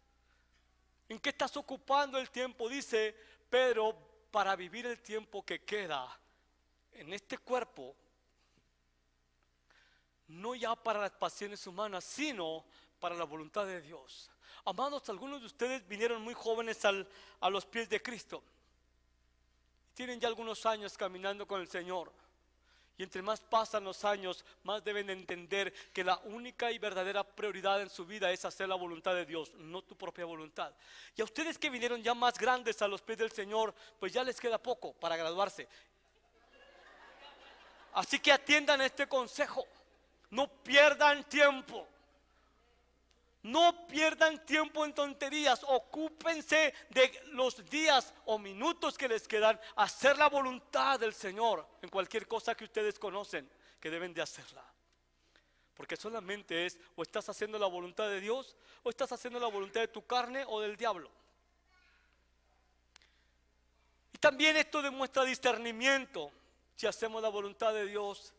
¿En qué estás ocupando el tiempo? Dice Pedro, para vivir el tiempo que queda en este cuerpo, no ya para las pasiones humanas, sino para la voluntad de Dios. Amados, algunos de ustedes vinieron muy jóvenes a los pies de Cristo. Tienen ya algunos años caminando con el Señor. Y entre más pasan los años, más deben entender que la única y verdadera prioridad en su vida es hacer la voluntad de Dios, no tu propia voluntad. Y a ustedes que vinieron ya más grandes a los pies del Señor, pues ya les queda poco para graduarse. Así que atiendan este consejo. No pierdan tiempo. No pierdan tiempo en tonterías. Ocúpense de los días o minutos que les quedan a hacer la voluntad del Señor en cualquier cosa que ustedes conocen que deben de hacerla. Porque solamente es o estás haciendo la voluntad de Dios o estás haciendo la voluntad de tu carne o del diablo. Y también esto demuestra discernimiento si hacemos la voluntad de Dios.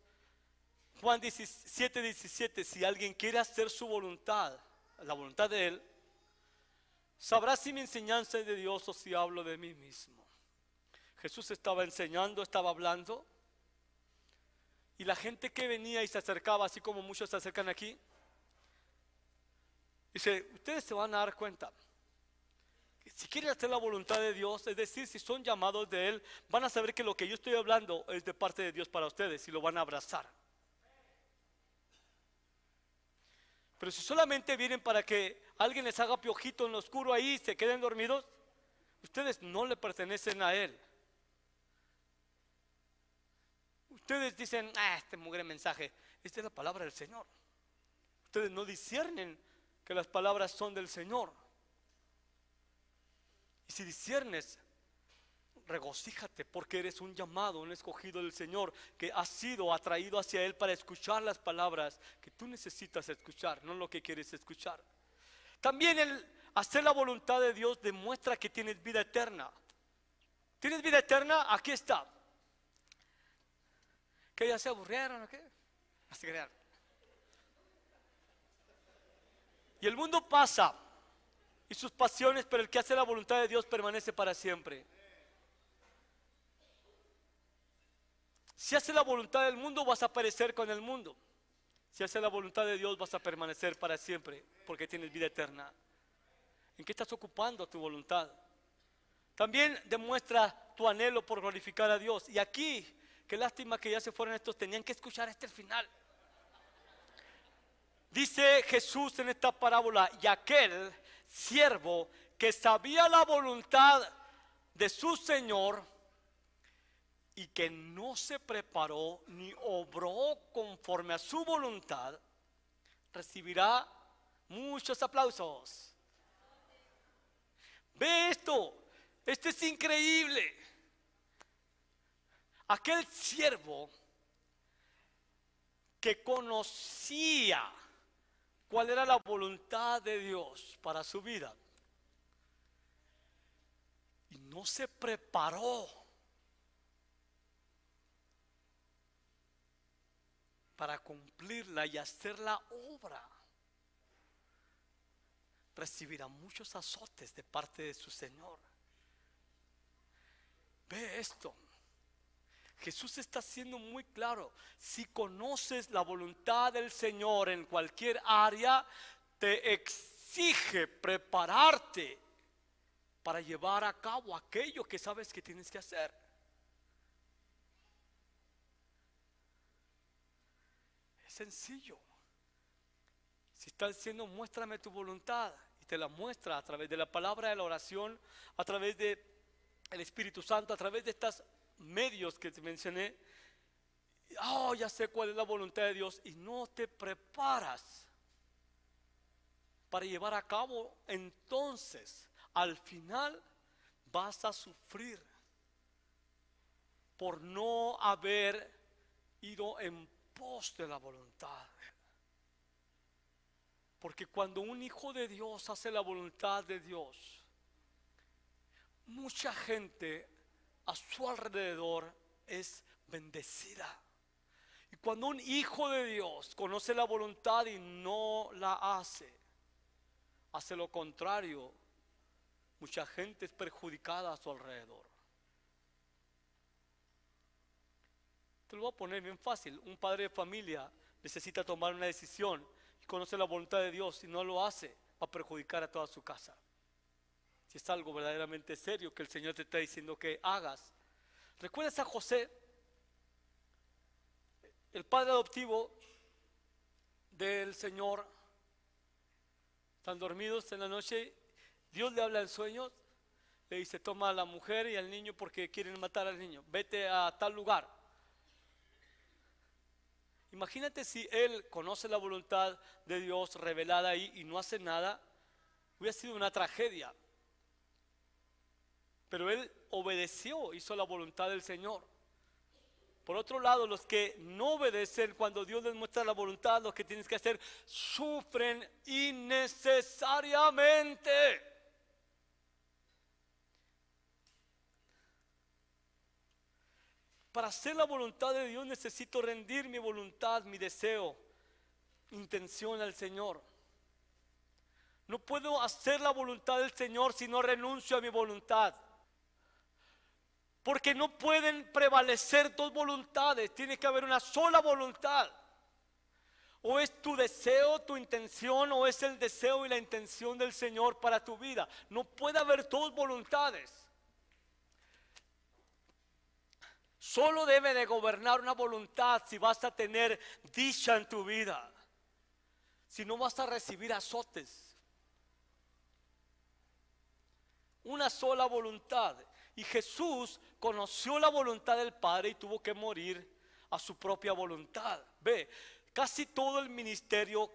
Juan 17:17, si alguien quiere hacer su voluntad, la voluntad de Él, sabrá si mi enseñanza es de Dios o si hablo de mí mismo. Jesús estaba enseñando, estaba hablando, y la gente que venía y se acercaba, así como muchos se acercan aquí, dice, ustedes se van a dar cuenta que si quieren hacer la voluntad de Dios, es decir, si son llamados de Él, van a saber que lo que yo estoy hablando es de parte de Dios para ustedes y lo van a abrazar. Pero si solamente vienen para que alguien les haga piojito en lo oscuro ahí y se queden dormidos, ustedes no le pertenecen a Él. Ustedes dicen, este mugre mensaje, esta es la palabra del Señor. Ustedes no disciernen que las palabras son del Señor. Y si disciernes, regocíjate porque eres un llamado, un escogido del Señor que has sido atraído hacia Él para escuchar las palabras que tú necesitas escuchar, no lo que quieres escuchar. También el hacer la voluntad de Dios demuestra que tienes vida eterna. ¿Tienes vida eterna? Aquí está. ¿Que ya se aburrieron o qué? Así crean. Y el mundo pasa y sus pasiones, pero el que hace la voluntad de Dios permanece para siempre. Si haces la voluntad del mundo, vas a perecer con el mundo. Si haces la voluntad de Dios, vas a permanecer para siempre, porque tienes vida eterna. ¿En qué estás ocupando tu voluntad? También demuestra tu anhelo por glorificar a Dios. Y aquí, qué lástima que ya se fueron estos, tenían que escuchar el final. Dice Jesús en esta parábola, y aquel siervo que sabía la voluntad de su Señor y que no se preparó ni obró conforme a su voluntad, recibirá muchos aplausos. Ve esto es increíble. Aquel siervo que conocía cuál era la voluntad de Dios para su vida y no se preparó para cumplirla y hacer la obra, recibirá muchos azotes de parte de su Señor. Ve esto. Jesús está siendo muy claro. Si conoces la voluntad del Señor en cualquier área, te exige prepararte para llevar a cabo aquello que sabes que tienes que hacer. Es sencillo. Si estás diciendo muéstrame tu voluntad, y te la muestra a través de la palabra, de la oración, a través de el Espíritu Santo, a través de estos medios que te mencioné. Oh, ya sé cuál es la voluntad de Dios, y no te preparas para llevar a cabo, entonces al final vas a sufrir por no haber ido en pos de la voluntad. Porque cuando un hijo de Dios hace la voluntad de Dios, mucha gente a su alrededor es bendecida. Y cuando un hijo de Dios conoce la voluntad y no la hace lo contrario, mucha gente es perjudicada a su alrededor. Te lo voy a poner bien fácil. Un padre de familia necesita tomar una decisión y conoce la voluntad de Dios y no lo hace, va a perjudicar a toda su casa. Si es algo verdaderamente serio que el Señor te está diciendo que hagas. ¿Recuerdas a José, el padre adoptivo del Señor? Están dormidos en la noche, Dios le habla en sueños, le dice toma a la mujer y al niño porque quieren matar al niño, vete a tal lugar. Imagínate si él conoce la voluntad de Dios revelada ahí y no hace nada, hubiera sido una tragedia. Pero él obedeció, hizo la voluntad del Señor. Por otro lado, los que no obedecen cuando Dios les muestra la voluntad, lo que tienes que hacer, sufren innecesariamente. Para hacer la voluntad de Dios necesito rendir mi voluntad, mi deseo, intención al Señor. No puedo hacer la voluntad del Señor si no renuncio a mi voluntad. Porque no pueden prevalecer dos voluntades, tiene que haber una sola voluntad. O es tu deseo, tu intención, o es el deseo y la intención del Señor para tu vida. No puede haber dos voluntades. Solo debe de gobernar una voluntad si vas a tener dicha en tu vida. Si no vas a recibir azotes. Una sola voluntad. Y Jesús conoció la voluntad del Padre y tuvo que morir a su propia voluntad. Ve, casi todo el ministerio,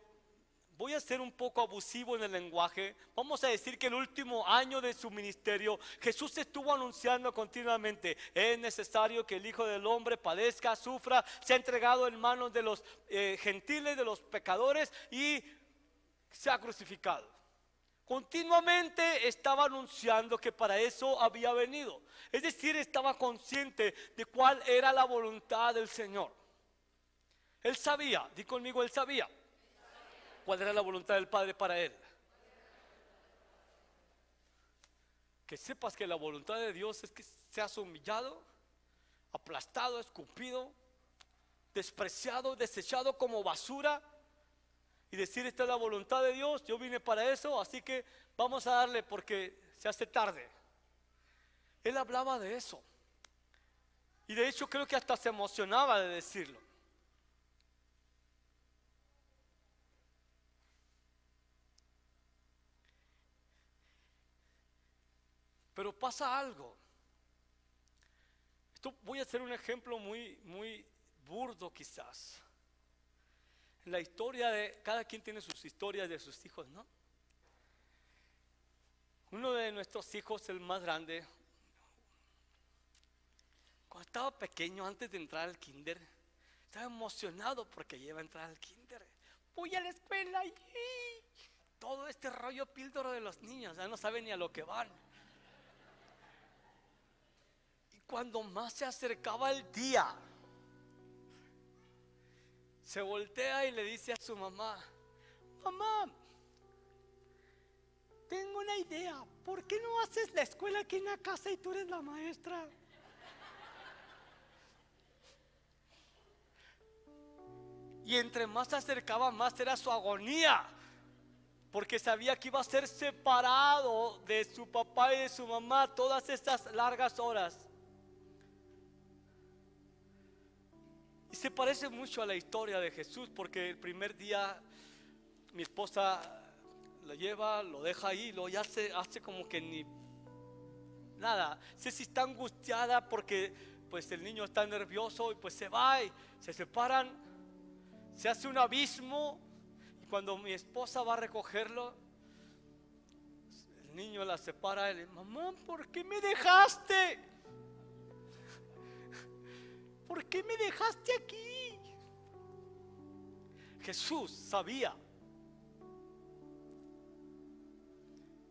voy a ser un poco abusivo en el lenguaje, vamos a decir que el último año de su ministerio, Jesús estuvo anunciando continuamente, es necesario que el Hijo del Hombre padezca, sufra, sea entregado en manos de los gentiles, de los pecadores y sea crucificado. Continuamente estaba anunciando que para eso había venido. Es decir, estaba consciente de cuál era la voluntad del Señor. Él sabía, di conmigo, él sabía cuál era la voluntad del Padre para él. Que sepas que la voluntad de Dios es que seas humillado, aplastado, escupido, despreciado, desechado como basura. Y decir esta es la voluntad de Dios, yo vine para eso, así que vamos a darle porque se hace tarde. Él hablaba de eso. Y de hecho creo que hasta se emocionaba de decirlo. Pero pasa algo. Esto voy a hacer un ejemplo muy burdo quizás. La historia de cada quien tiene sus historias de sus hijos, ¿no? Uno de nuestros hijos, el más grande, cuando estaba pequeño, antes de entrar al kinder, estaba emocionado porque iba a entrar al kinder. Voy a la escuela y todo este rollo píldoro de los niños, ya no saben ni a lo que van. Y cuando más se acercaba el día, se voltea y le dice a su mamá: mamá, tengo una idea, ¿por qué no haces la escuela aquí en la casa y tú eres la maestra? Y entre más se acercaba, más era su agonía. porque sabía que iba a ser separado de su papá y de su mamá todas estas largas horas. Y se parece mucho a la historia de Jesús, porque el primer día mi esposa lo lleva, lo deja ahí, lo hace como que ni nada. Sé si está angustiada porque pues el niño está nervioso y pues se va y se separan, se hace un abismo. Y cuando mi esposa va a recogerlo, el niño la separa y le dice: mamá, ¿por qué me dejaste? ¿Por qué me dejaste aquí? Jesús sabía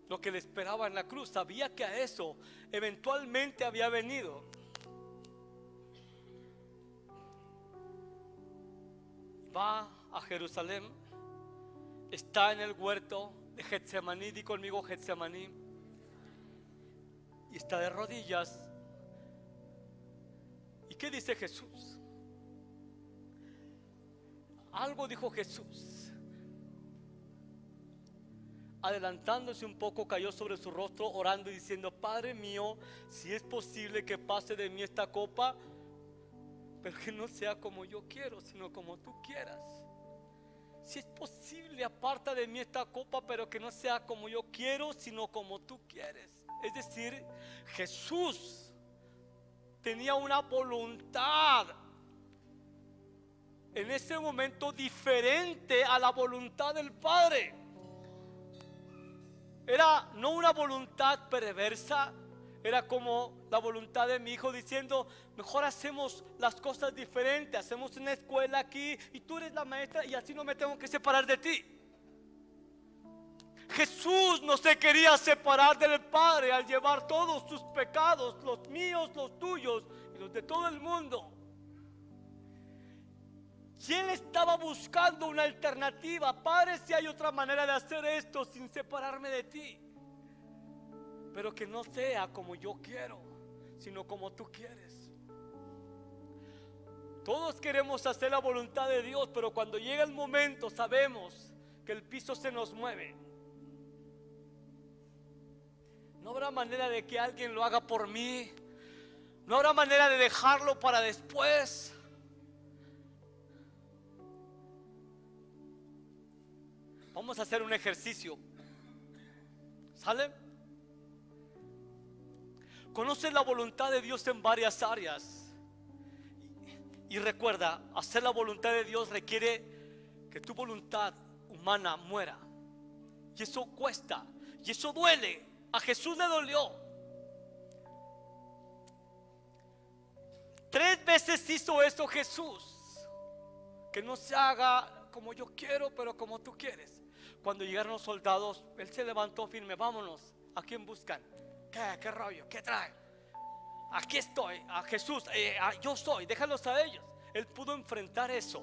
lo que le esperaba en la cruz, sabía que a eso eventualmente había venido. Va a Jerusalén, está en el huerto de Getsemaní, di conmigo Getsemaní, y está de rodillas. ¿Y qué dice Jesús? Algo dijo Jesús. Adelantándose un poco, cayó sobre su rostro orando y diciendo: Padre mío, si es posible que pase de mí esta copa, pero que no sea como yo quiero, sino como tú quieras. Si es posible, aparta de mí esta copa, pero que no sea como yo quiero, sino como tú quieres. Es decir, Jesús tenía una voluntad en ese momento diferente a la voluntad del Padre. Era no una voluntad perversa, era como la voluntad de mi hijo diciendo: mejor hacemos las cosas diferentes, hacemos una escuela aquí y tú eres la maestra y así no me tengo que separar de ti. Jesús no se quería separar del Padre al llevar todos sus pecados, los míos, los tuyos y los de todo el mundo. Y él estaba buscando una alternativa. Padre, si hay otra manera de hacer esto sin separarme de ti, pero que no sea como yo quiero, sino como tú quieres. Todos queremos hacer la voluntad de Dios, pero cuando llega el momento sabemos que el piso se nos mueve. No habrá manera de que alguien lo haga por mí. No habrá manera de dejarlo para después. Vamos a hacer un ejercicio. ¿Sale? Conoces la voluntad de Dios en varias áreas. Y recuerda, hacer la voluntad de Dios requiere que tu voluntad humana muera. Y eso cuesta. Y eso duele. A Jesús le dolió. 3 veces hizo eso Jesús. Que no se haga como yo quiero, pero como tú quieres. Cuando llegaron los soldados, él se levantó firme: vámonos, ¿a quién buscan? ¿Qué rollo? ¿Qué traen? Aquí estoy, a Jesús, yo soy, déjalos a ellos. Él pudo enfrentar eso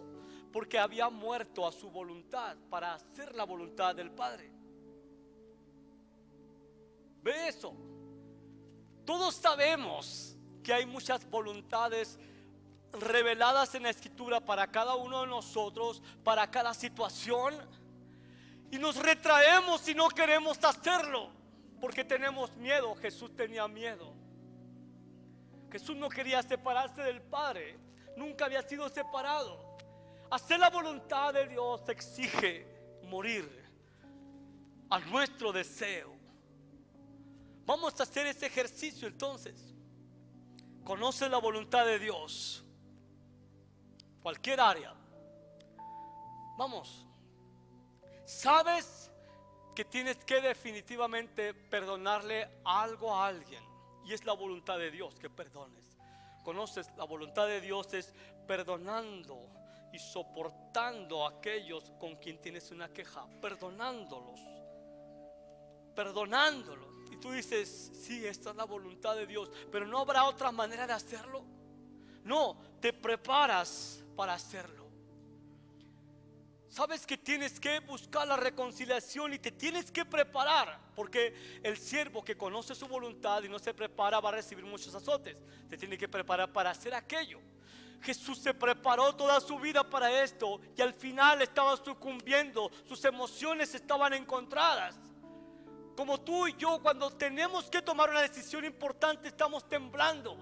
porque había muerto a su voluntad para hacer la voluntad del Padre. Ve eso. Todos sabemos que hay muchas voluntades reveladas en la Escritura para cada uno de nosotros, para cada situación, y nos retraemos si no queremos hacerlo porque tenemos miedo. Jesús tenía miedo. Jesús no quería separarse del Padre, nunca había sido separado. Hacer la voluntad de Dios exige morir a nuestro deseo. Vamos a hacer ese ejercicio entonces. Conoce la voluntad de Dios, cualquier área. Vamos. Sabes que tienes que definitivamente perdonarle algo a alguien, y es la voluntad de Dios que perdones. Conoces la voluntad de Dios es perdonando y soportando a aquellos con quien tienes una queja, perdonándolos. Y tú dices: sí, esta es la voluntad de Dios, pero no habrá otra manera de hacerlo. No, te preparas para hacerlo. Sabes que tienes que buscar la reconciliación y te tienes que preparar, porque el siervo que conoce su voluntad y no se prepara va a recibir muchos azotes. Te tiene que preparar para hacer aquello. Jesús se preparó toda su vida para esto y al final estaba sucumbiendo, sus emociones estaban encontradas. Como tú y yo, cuando tenemos que tomar una decisión importante, estamos temblando,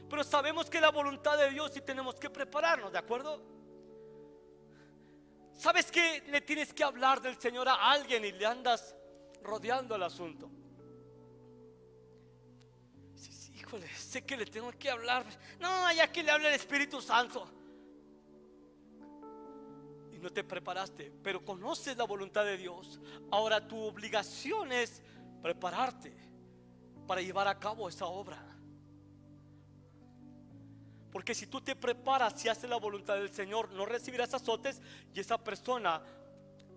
pero sabemos que es la voluntad de Dios y tenemos que prepararnos, ¿de acuerdo? ¿Sabes que le tienes que hablar del Señor a alguien y le andas rodeando el asunto? Híjole, sé que le tengo que hablar. No, ya que le hable el Espíritu Santo. Y no te preparaste, pero conoces la voluntad de Dios. Ahora tu obligación es prepararte para llevar a cabo esa obra. Porque si tú te preparas y haces la voluntad del Señor, no recibirás azotes y esa persona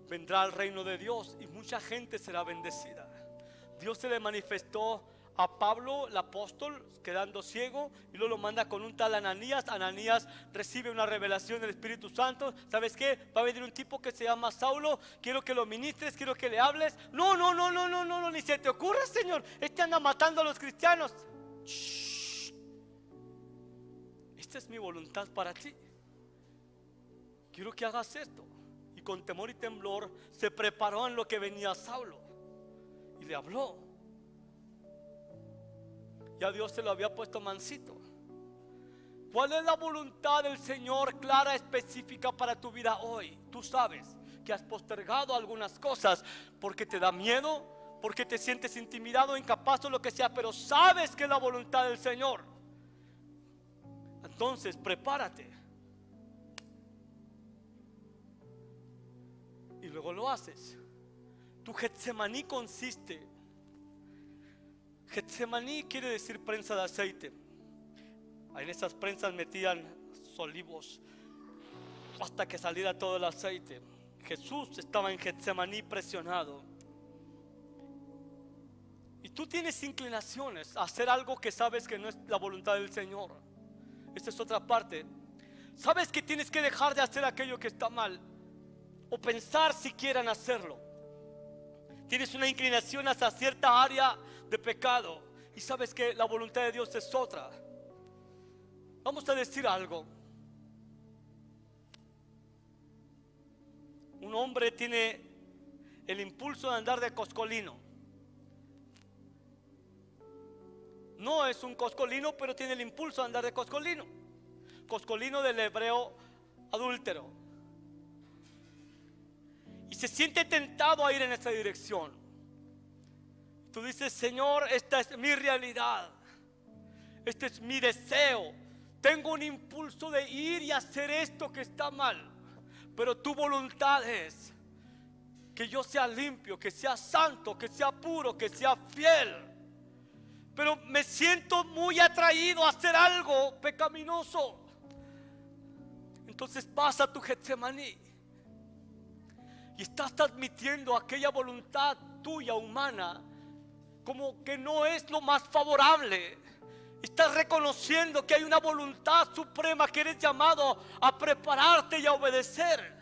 vendrá al reino de Dios y mucha gente será bendecida. Dios se le manifestó a Pablo, el apóstol, quedando ciego, y luego lo manda con un tal Ananías. Ananías recibe una revelación del Espíritu Santo. ¿Sabes qué? Va a venir un tipo que se llama Saulo. Quiero que lo ministres, quiero que le hables. No, ni se te ocurra, Señor. Este anda matando a los cristianos. Shh. Esta es mi voluntad para ti. Quiero que hagas esto. Y con temor y temblor se preparó en lo que venía Saulo y le habló. Ya Dios se lo había puesto mansito. ¿Cuál es la voluntad del Señor clara, específica para tu vida hoy? Tú sabes que has postergado algunas cosas porque te da miedo, porque te sientes intimidado, incapaz o lo que sea, pero sabes que es la voluntad del Señor. Entonces prepárate y luego lo haces. Tu Getsemaní consiste, Getsemaní quiere decir prensa de aceite. En esas prensas metían olivos hasta que saliera todo el aceite. Jesús estaba en Getsemaní presionado. Y tú tienes inclinaciones a hacer algo que sabes que no es la voluntad del Señor. Esta es otra parte. Sabes que tienes que dejar de hacer aquello que está mal o pensar siquiera en hacerlo. Tienes una inclinación hacia cierta área de pecado y sabes que la voluntad de Dios es otra. Vamos a decir algo. Un hombre tiene el impulso de andar de coscolino. No es un coscolino, pero tiene el impulso de andar de coscolino. Coscolino del hebreo adúltero. Y se siente tentado a ir en esa dirección. Tú dices: Señor, esta es mi realidad, este es mi deseo. Tengo un impulso de ir y hacer esto que está mal, pero tu voluntad es que yo sea limpio, que sea santo, que sea puro, que sea fiel. Pero me siento muy atraído a hacer algo pecaminoso. Entonces vas a tu Getsemaní y estás admitiendo aquella voluntad tuya humana como que no es lo más favorable. Estás reconociendo que hay una voluntad suprema que eres llamado a prepararte y a obedecer.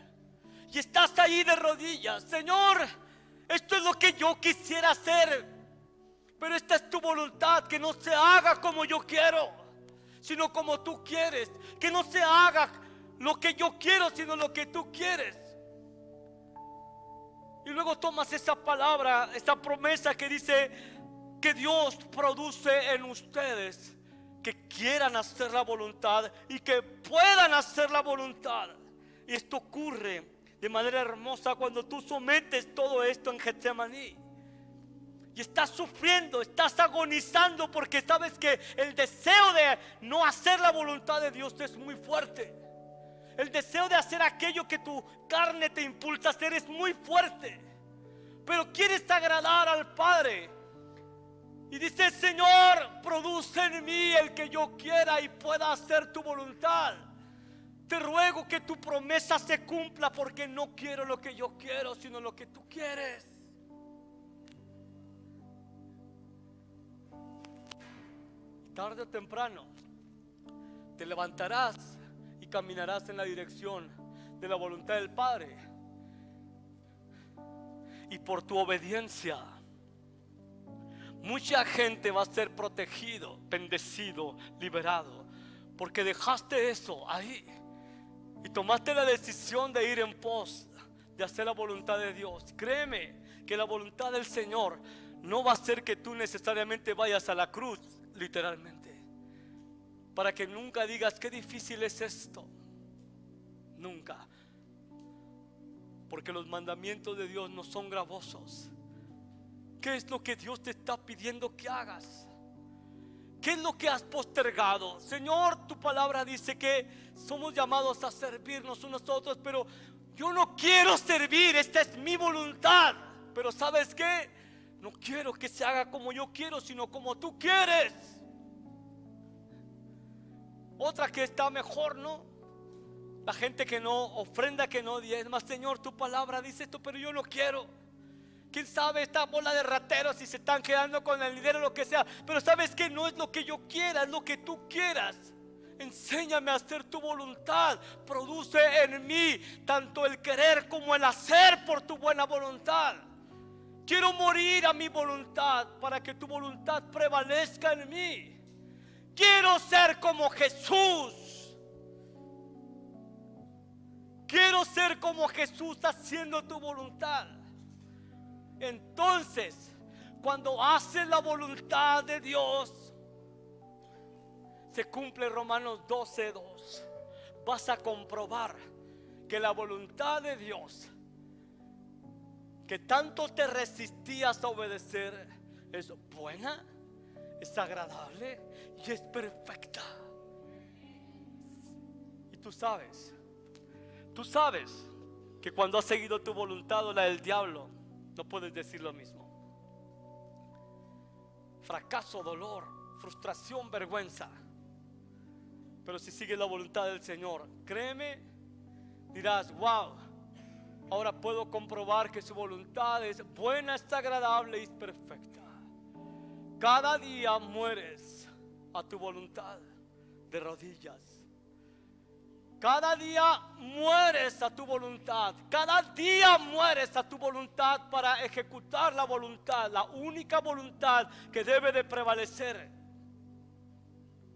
Y estás ahí de rodillas: Señor, esto es lo que yo quisiera hacer, pero esta es tu voluntad, que no se haga como yo quiero, sino como tú quieres. Que no se haga lo que yo quiero, sino lo que tú quieres. Y luego tomas esa palabra, esa promesa que dice que Dios produce en ustedes que quieran hacer la voluntad y que puedan hacer la voluntad. Y esto ocurre de manera hermosa cuando tú sometes todo esto en Getsemaní. Y estás sufriendo, estás agonizando porque sabes que el deseo de no hacer la voluntad de Dios es muy fuerte. El deseo de hacer aquello que tu carne te impulsa a hacer es muy fuerte. Pero quieres agradar al Padre. Y dices: Señor, produce en mí el que yo quiera y pueda hacer tu voluntad. Te ruego que tu promesa se cumpla, porque no quiero lo que yo quiero, sino lo que tú quieres. Tarde o temprano te levantarás y caminarás en la dirección de la voluntad del Padre. Y por tu obediencia mucha gente va a ser protegido, bendecido, liberado. porque dejaste eso ahí y tomaste la decisión de ir en pos de hacer la voluntad de Dios. Créeme que la voluntad del Señor no va a ser que tú necesariamente vayas a la cruz, literalmente, para que nunca digas qué difícil es esto. Nunca. Porque los mandamientos de Dios no son gravosos. ¿Qué es lo que Dios te está pidiendo que hagas? ¿Qué es lo que has postergado? Señor, tu palabra dice que somos llamados a servirnos unos a otros, pero yo no quiero servir, esta es mi voluntad. Pero ¿sabes qué? No quiero que se haga como yo quiero, sino como tú quieres. Otra que está mejor, ¿no? La gente que no ofrenda, que no diezma. Señor, tu palabra dice esto, pero yo no quiero. Quién sabe, esta bola de rateros si se están quedando con el dinero o lo que sea. Pero sabes que no es lo que yo quiera, es lo que tú quieras. Enséñame a hacer tu voluntad. Produce en mí tanto el querer como el hacer por tu buena voluntad. Quiero morir a mi voluntad para que tu voluntad prevalezca en mí. Quiero ser como Jesús. Quiero ser como Jesús haciendo tu voluntad. Entonces, cuando haces la voluntad de Dios, se cumple Romanos 12:2. Vas a comprobar que la voluntad de Dios, que tanto te resistías a obedecer, es buena, es agradable y es perfecta. Y tú sabes que cuando has seguido tu voluntad o la del diablo, no puedes decir lo mismo. Fracaso, dolor, frustración, vergüenza. Pero si sigues la voluntad del Señor, créeme, dirás: wow, ahora puedo comprobar que su voluntad es buena, es agradable y es perfecta. Cada día mueres a tu voluntad de rodillas. Cada día mueres a tu voluntad. Cada día mueres a tu voluntad para ejecutar la voluntad, la única voluntad que debe de prevalecer.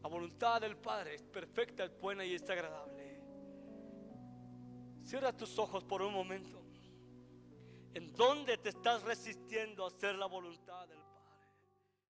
La voluntad del Padre es perfecta, es buena y es agradable. Cierra tus ojos por un momento. ¿En dónde te estás resistiendo a hacer la voluntad del Padre?